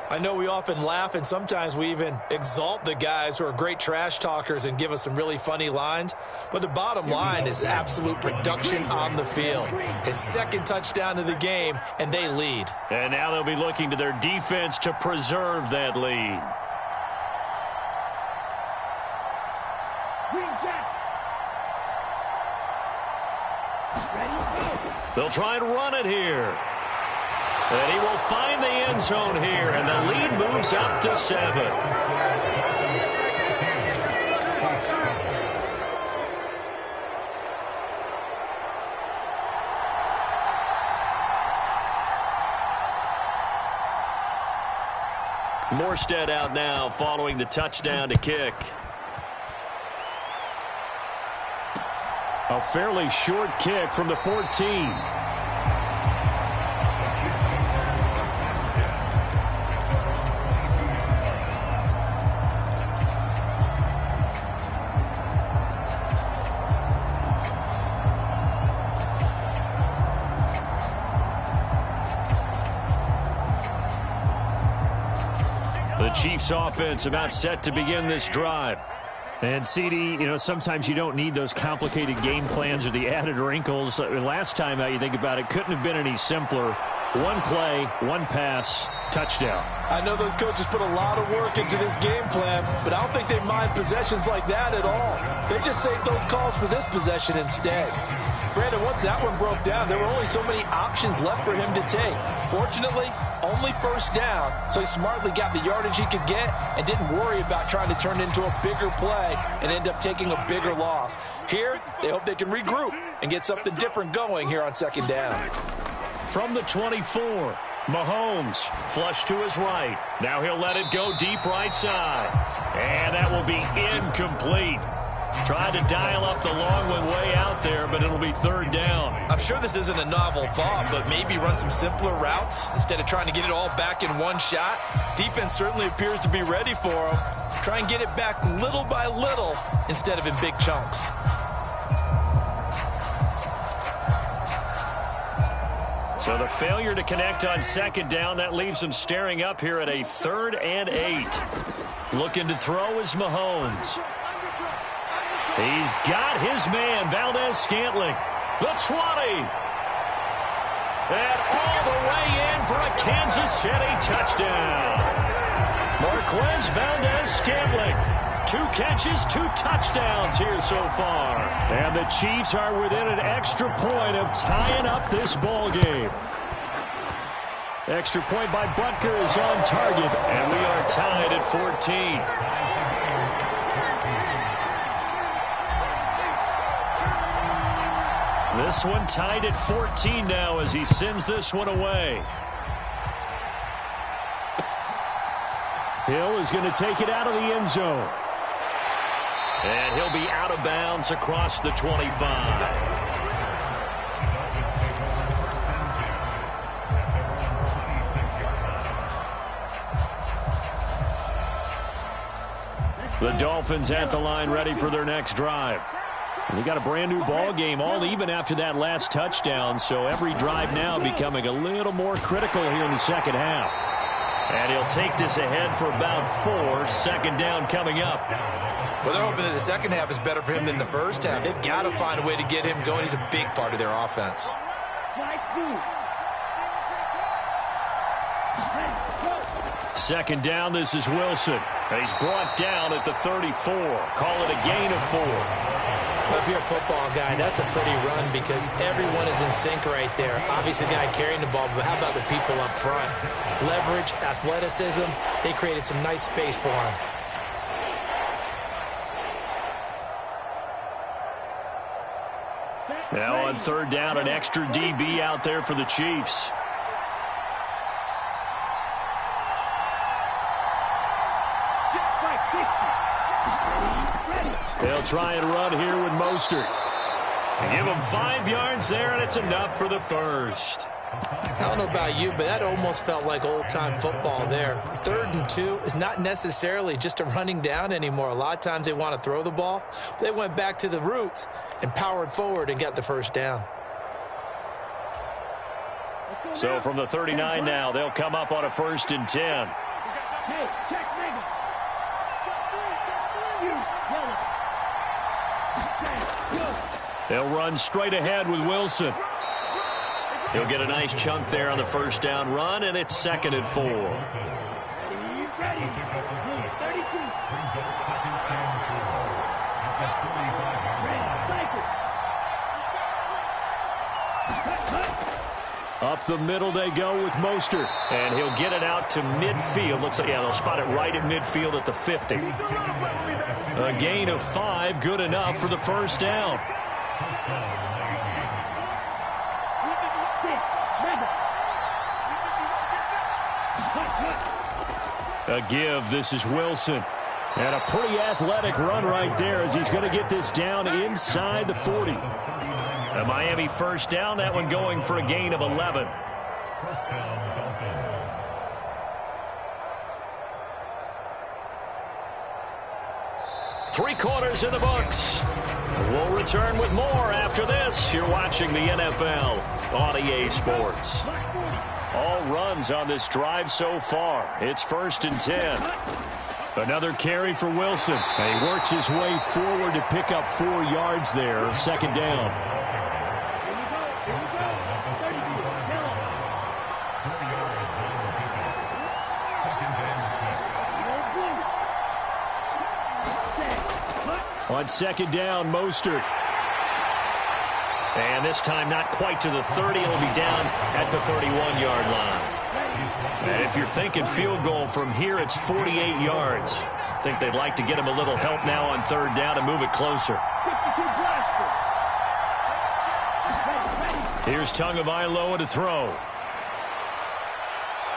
I know we often laugh, and sometimes we even exalt the guys who are great trash talkers and give us some really funny lines. But the bottom line is absolute production on the field. His 2nd touchdown of the game, and they lead. And now they'll be looking to their defense to preserve that lead. They'll try and run it here. And he will find the end zone here, and the lead moves up to 7. Morstead out now following the touchdown to kick. A fairly short kick from the 14. The Chiefs offense about set to begin this drive. And, CD, sometimes you don't need those complicated game plans or the added wrinkles. Last time out, you think about it, couldn't have been any simpler. 1 play, 1 pass, touchdown. I know those coaches put a lot of work into this game plan, but I don't think they mind possessions like that at all. They just saved those calls for this possession instead. Brandon, once that one broke down, there were only so many options left for him to take. Fortunately, only 1st down, so he smartly got the yardage he could get and didn't worry about trying to turn it into a bigger play and end up taking a bigger loss. Here, they hope they can regroup and get something different going here on 2nd down. From the 24, Mahomes, flush to his right. Now he'll let it go deep right side. And that will be incomplete. Tried to dial up the long one way out there, but it'll be third down. I'm sure this isn't a novel thought, but maybe run some simpler routes instead of trying to get it all back in one shot. Defense certainly appears to be ready for him. Try and get it back little by little instead of in big chunks. So the failure to connect on second down, that leaves them staring up here at a 3rd and 8. Looking to throw is Mahomes. He's got his man, Valdez-Scantling. The 20. And all the way in for a Kansas City touchdown. Marquez Valdez-Scantling. 2 catches, 2 touchdowns here so far. And the Chiefs are within an extra point of tying up this ball game. Extra point by Butker is on target, and we are tied at 14. This one tied at 14 now as he sends this one away. Hill is going to take it out of the end zone. And he'll be out of bounds across the 25. The Dolphins at the line ready for their next drive. We got a brand new ball game, all even after that last touchdown, so every drive now becoming a little more critical here in the second half. And he'll take this ahead for about 4. Second down coming up. Well, they're hoping that the second half is better for him than the first half. They've got to find a way to get him going. He's a big part of their offense. Second down, this is Wilson. He's brought down at the 34. Call it a gain of 4. Well, if you're a football guy, that's a pretty run because everyone is in sync right there. Obviously, the guy carrying the ball, but how about the people up front? Leverage, athleticism, they created some nice space for him. Now on third down, an extra DB out there for the Chiefs. They'll try and run here with Mostert. Give him 5 yards there, and it's enough for the first. I don't know about you, but that almost felt like old-time football there. 3rd and 2 is not necessarily just a running down anymore. A lot of times they want to throw the ball. They went back to the roots and powered forward and got the first down. So from the 39 now, they'll come up on a 1st and 10. Hey, check nigga. They'll run straight ahead with Wilson. He'll get a nice chunk there on the first down run, and it's 2nd and 4. Up the middle they go with Mostert. And he'll get it out to midfield. Looks like, yeah, they'll spot it right at midfield at the 50. A gain of 5, good enough for the first down. A give, this is Wilson. And a pretty athletic run right there as he's going to get this down inside the 40. A Miami first down, that one going for a gain of 11. Three quarters in the books. We'll return with more after this. You're watching the NFL on EA Sports. All runs on this drive so far. It's 1st and 10. Another carry for Wilson. And he works his way forward to pick up 4 yards there. 2nd down. On 2nd down, Mostert. And this time not quite to the 30. It'll be down at the 31-yard line. And if you're thinking field goal from here, it's 48 yards. I think they'd like to get him a little help now on 3rd down and move it closer. Here's Tagovailoa to throw.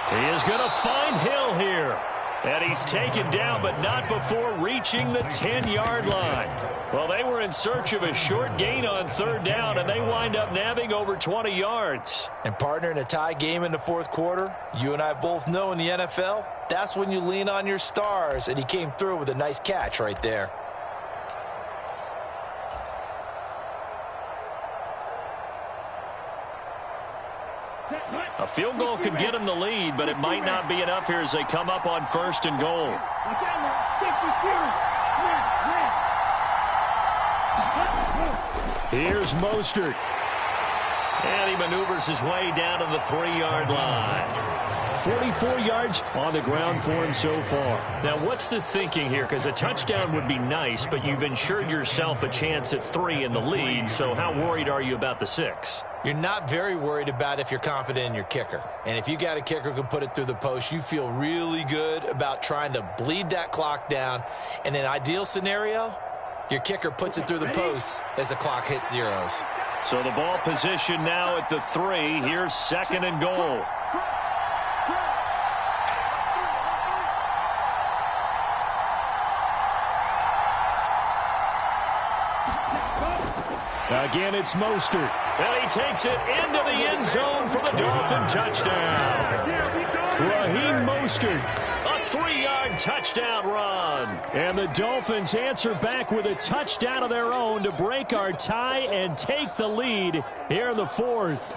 He is going to find Hill here. And he's taken down, but not before reaching the 10-yard line. Well, they were in search of a short gain on third down, and they wind up nabbing over 20 yards. And, partner, in a tie game in the fourth quarter, you and I both know in the NFL, that's when you lean on your stars, and he came through with a nice catch right there. A field goal could get them the lead, but it might not be enough here as they come up on 1st and goal. Here's Mostert. And he maneuvers his way down to the 3-yard line. 44 yards on the ground for him so far. Now, what's the thinking here? Because a touchdown would be nice, but you've ensured yourself a chance at 3 in the lead, so how worried are you about the 6? You're not very worried about if you're confident in your kicker. And if you got a kicker who can put it through the post, you feel really good about trying to bleed that clock down. In an ideal scenario, your kicker puts it through the post as the clock hits zeros. So the ball position now at the 3. Here's 2nd and goal. Again, it's Mostert. And he takes it into the end zone for the Dolphin touchdown. Raheem Mostert, a 3-yard touchdown run. And the Dolphins answer back with a touchdown of their own to break our tie and take the lead here in the 4th.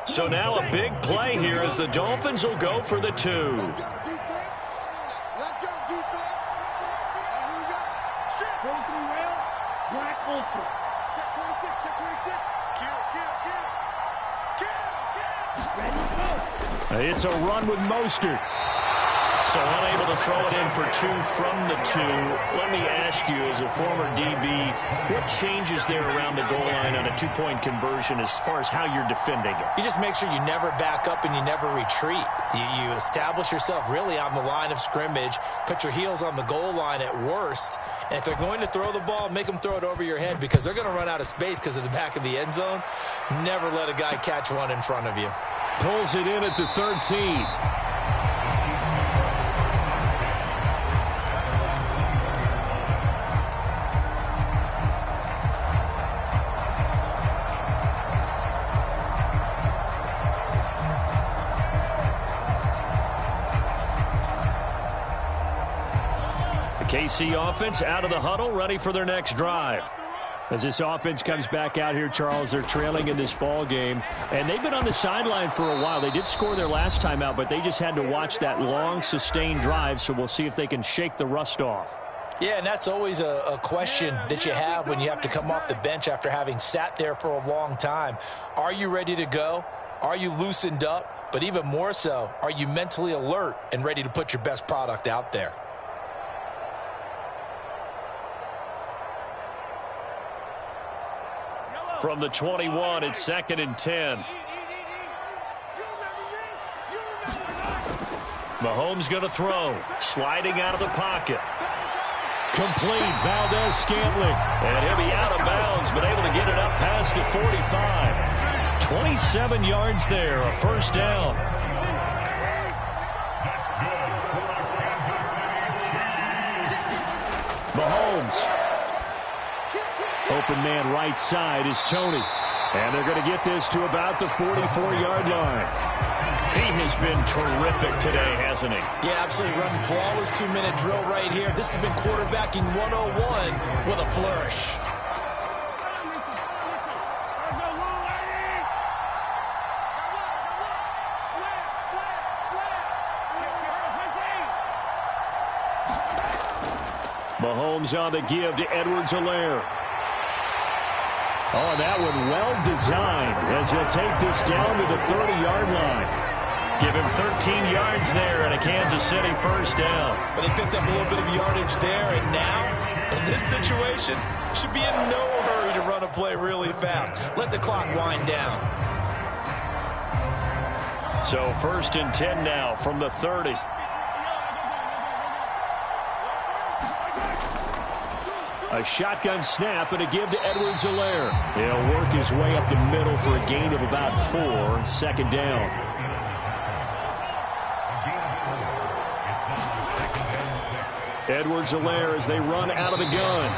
So now a big play here as the Dolphins will go for the 2. Let's go, defense. And we got shit. 43 rail, black ultra. Check 26, check 26. Kill. Ready, go. It's a run with Mostert. So unable to throw it in for 2 from the 2. Let me ask you, as a former DB, what changes there around the goal line on a 2-point conversion as far as how you're defending it? You just make sure you never back up and you never retreat. You establish yourself really on the line of scrimmage, put your heels on the goal line at worst, and if they're going to throw the ball, make them throw it over your head because they're going to run out of space because of the back of the end zone. Never let a guy catch one in front of you. Pulls it in at the 13. KC offense out of the huddle, ready for their next drive. As this offense comes back out here, Charles, they're trailing in this ball game, and they've been on the sideline for a while. They did score their last time out, but they just had to watch that long, sustained drive, so we'll see if they can shake the rust off. Yeah, and that's always a question that you have when you have to come off the bench after having sat there for a long time. Are you ready to go? Are you loosened up? But even more so, are you mentally alert and ready to put your best product out there? From the 21, it's 2nd and 10. Mahomes going to throw. Sliding out of the pocket. Complete. Valdez-Scantling. And he'll be out of bounds, but able to get it up past the 45. 27 yards there, a first down. Mahomes. Open man right side is Tony. And they're going to get this to about the 44-yard line. He has been terrific today, hasn't he? Yeah, absolutely. Running flawless 2-minute drill right here. This has been quarterbacking 101 with a flourish. Mahomes on the give to Edwards-Helaire. Oh, that one well designed as he'll take this down to the 30-yard line. Give him 13 yards there and a Kansas City first down. But he picked up a little bit of yardage there, and now, in this situation, should be in no hurry to run a play really fast. Let the clock wind down. So 1st and 10 now from the 30. A shotgun snap and a give to Edwards-Helaire. He'll work his way up the middle for a gain of about 4. Second down. Edwards-Helaire as they run out of the gun.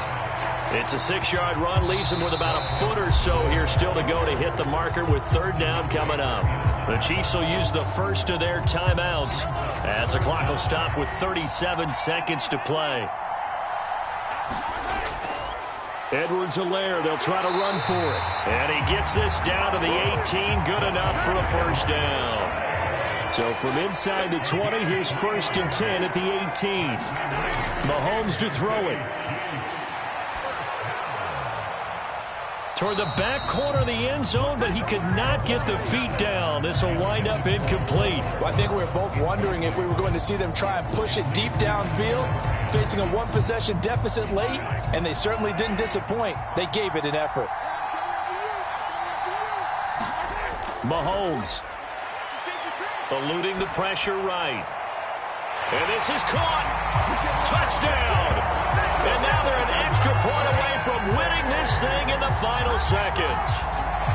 It's a 6-yard run, leaves him with about a foot or so here still to go to hit the marker with third down coming up. The Chiefs will use the first of their timeouts as the clock will stop with 37 seconds to play. Edwards-Helaire, they'll try to run for it. And he gets this down to the 18, good enough for a first down. So from inside the 20, here's 1st and 10 at the 18. Mahomes to throw it. Toward the back corner of the end zone, but he could not get the feet down. This will wind up incomplete. Well, I think we were both wondering if we were going to see them try and push it deep downfield, facing a one-possession deficit late, and they certainly didn't disappoint. They gave it an effort. Mahomes eluding the pressure right. And this is caught. Touchdown. And now they're an extra point away from winning this thing in the final seconds.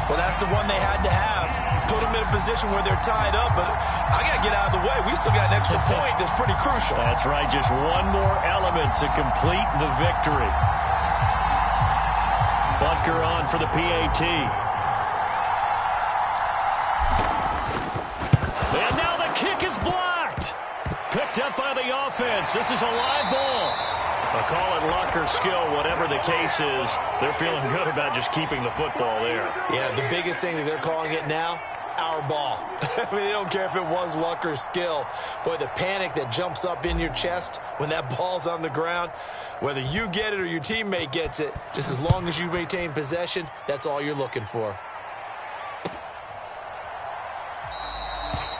Well, that's the one they had to have. Put them in a position where they're tied up, but I got to get out of the way. We still got an extra point that's pretty crucial. That's right, just one more element to complete the victory. Bunker on for the PAT. And now the kick is blocked. Picked up by the offense. This is a live ball. Call it luck or skill, whatever the case is. They're feeling good about just keeping the football there. Yeah, the biggest thing that they're calling it now, our ball. I mean, they don't care if it was luck or skill. Boy, the panic that jumps up in your chest when that ball's on the ground, whether you get it or your teammate gets it, just as long as you maintain possession, that's all you're looking for.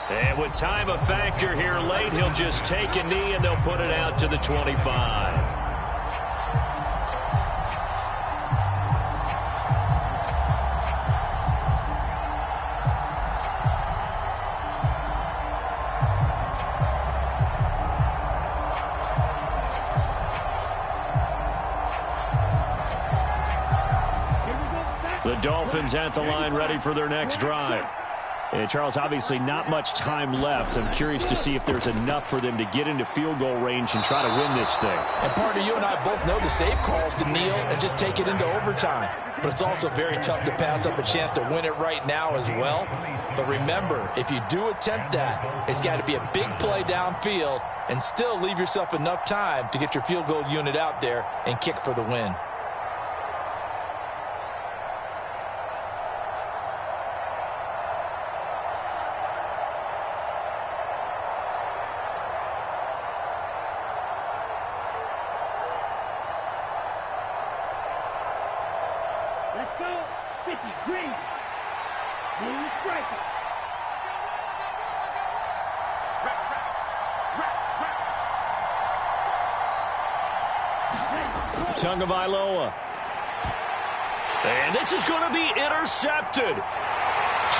And with time a factor here late, he'll just take a knee and they'll put it out to the 25. The Dolphins at the line ready for their next drive. And Charles, obviously not much time left. I'm curious to see if there's enough for them to get into field goal range and try to win this thing. And partner, you and I both know the safe calls to kneel and just take it into overtime. But it's also very tough to pass up a chance to win it right now as well. But remember, if you do attempt that, it's got to be a big play downfield and still leave yourself enough time to get your field goal unit out there and kick for the win. Let's go. 50. Green. Blue striker. Tagovailoa. And this is going to be intercepted.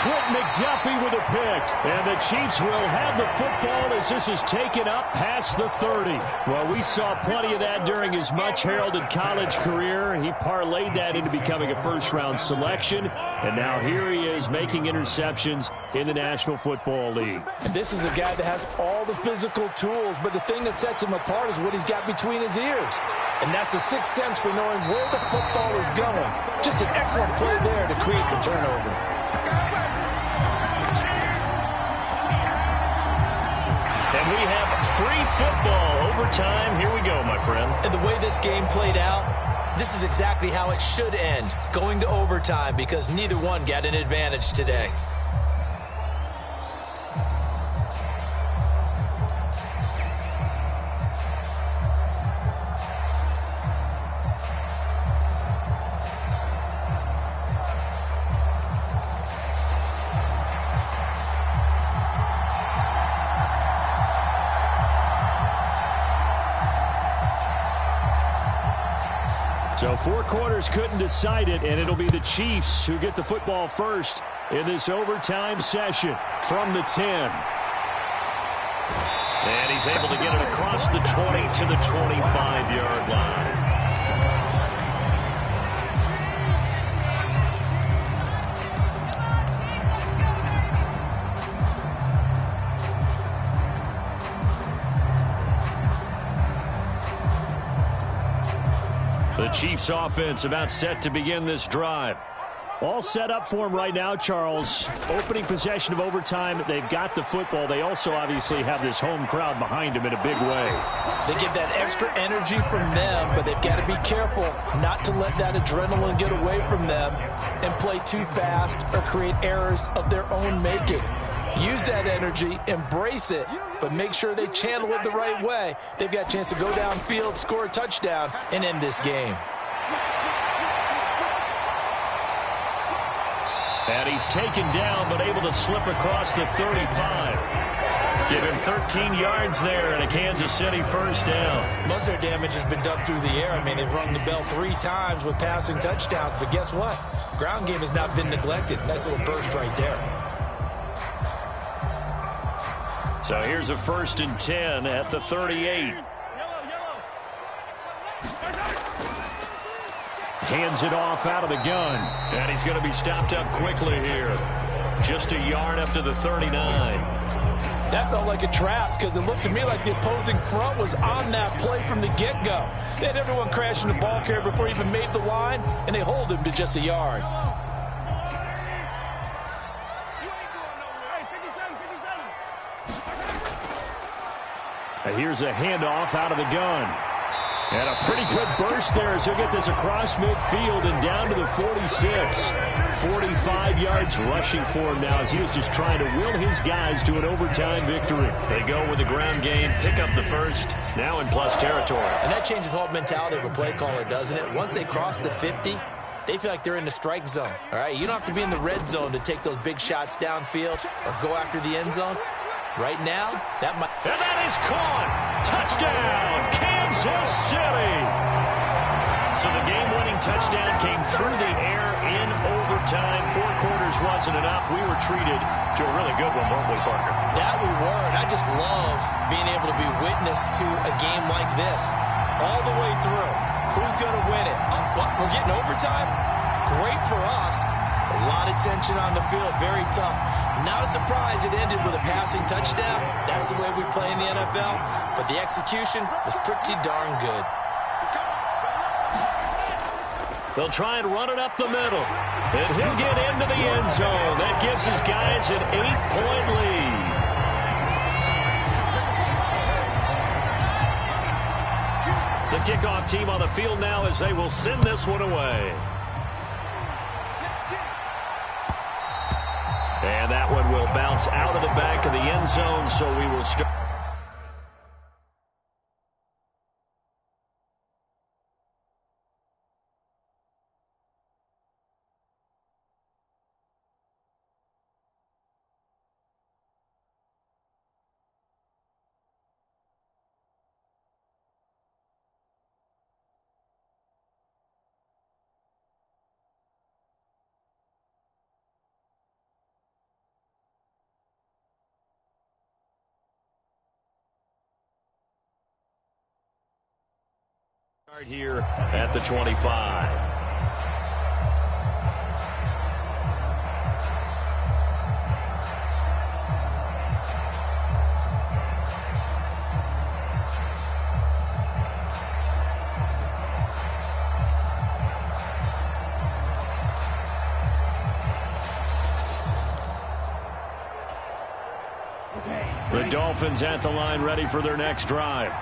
Trent McDuffie with a pick. And the Chiefs will have the football as this is taken up past the 30. Well, we saw plenty of that during his much-heralded college career. He parlayed that into becoming a first-round selection. And now here he is making interceptions in the National Football League. And this is a guy that has all the physical tools, but the thing that sets him apart is what he's got between his ears. And that's the sixth sense for knowing where the football is going. Just an excellent play there to create the turnover. And we have free football overtime. Here we go, my friend. And the way this game played out, this is exactly how it should end, going to overtime, because neither one got an advantage today. So 4 quarters couldn't decide it, and it'll be the Chiefs who get the football first in this overtime session from the 10. And he's able to get it across the 20 to the 25-yard line. The Chiefs offense about set to begin this drive. All set up for him right now, Charles. Opening possession of overtime. They've got the football. They also obviously have this home crowd behind them in a big way. They get that extra energy from them, but they've got to be careful not to let that adrenaline get away from them and play too fast or create errors of their own making. Use that energy, embrace it, but make sure they channel it the right way. They've got a chance to go downfield, score a touchdown, and end this game. And he's taken down, but able to slip across the 35. Give him 13 yards there and a Kansas City first down. Most of their damage has been done through the air. I mean, they've rung the bell 3 times with passing touchdowns, but guess what? Ground game has not been neglected. Nice little burst right there. So here's a 1st and 10 at the 38. Hands it off out of the gun. And he's going to be stopped up quickly here. Just a yard up to the 39. That felt like a trap because it looked to me like the opposing front was on that play from the get-go. They had everyone crashing the ball carrier before he even made the line, and they hold him to just a yard. And here's a handoff out of the gun. And a pretty good burst there as he'll get this across midfield and down to the 46. 45 yards rushing for him now as he was just trying to will his guys to an overtime victory. They go with the ground game, pick up the first, now in plus territory. And that changes the whole mentality of a play caller, doesn't it? Once they cross the 50, they feel like they're in the strike zone. All right, you don't have to be in the red zone to take those big shots downfield or go after the end zone. Right now, that might... And that is caught! Touchdown, Kansas City! So the game-winning touchdown came through the air in overtime. 4 quarters wasn't enough. We were treated to a really good one, weren't we, Parker? That we were, and I just love being able to be witness to a game like this all the way through. Who's going to win it? What, we're getting overtime? Great for us. A lot of tension on the field, very tough. Not a surprise it ended with a passing touchdown. That's the way we play in the NFL. But the execution was pretty darn good. They'll try and run it up the middle. And he'll get into the end zone. That gives his guys an 8-point lead. The kickoff team on the field now as they will send this one away. And that one will bounce out of the back of the end zone, so we will start. Here at the 25. The Dolphins at the line ready for their next drive.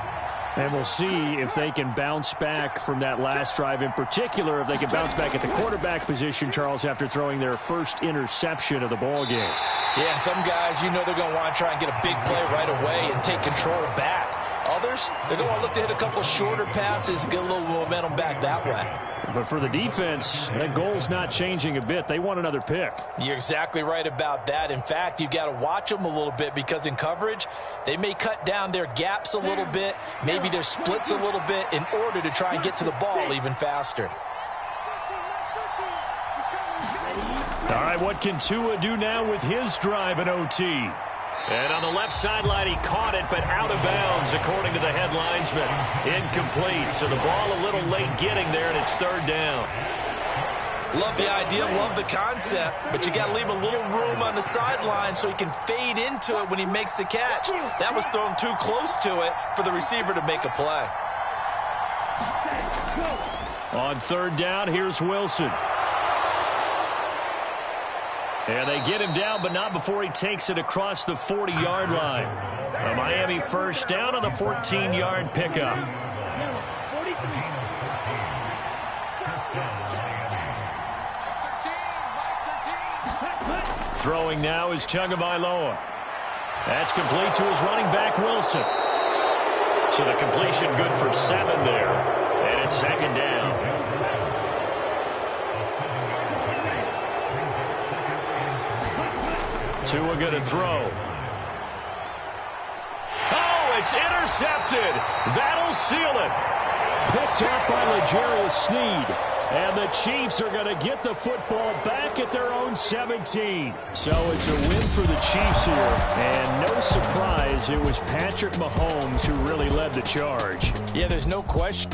And we'll see if they can bounce back from that last drive. In particular, if they can bounce back at the quarterback position, Charles, after throwing their first interception of the ball game. Yeah, some guys, you know they're going to want to try and get a big play right away and take control back. Others, they're going to look to hit a couple shorter passes and get a little momentum back that way. But for the defense, that goal's not changing a bit. They want another pick. You're exactly right about that. In fact, you've got to watch them a little bit because in coverage, they may cut down their gaps a little bit, maybe their splits a little bit in order to try and get to the ball even faster. All right, what can Tua do now with his drive in OT? And on the left sideline, he caught it, but out of bounds, according to the head linesman. Incomplete, so the ball a little late getting there, and it's 3rd down. Love the idea, love the concept, but you got to leave a little room on the sideline so he can fade into it when he makes the catch. That was thrown too close to it for the receiver to make a play. On third down, here's Wilson. And they get him down, but not before he takes it across the 40-yard line. A Miami first down on the 14-yard pickup. Throwing now is Tagovailoa. That's complete to his running back, Wilson. So the completion good for 7 there. And it's second down. Tua going to throw. Oh, it's intercepted. That'll seal it. Picked up by L'Jarius Sneed. And the Chiefs are going to get the football back at their own 17. So it's a win for the Chiefs here. And no surprise, it was Patrick Mahomes who really led the charge. Yeah, there's no question.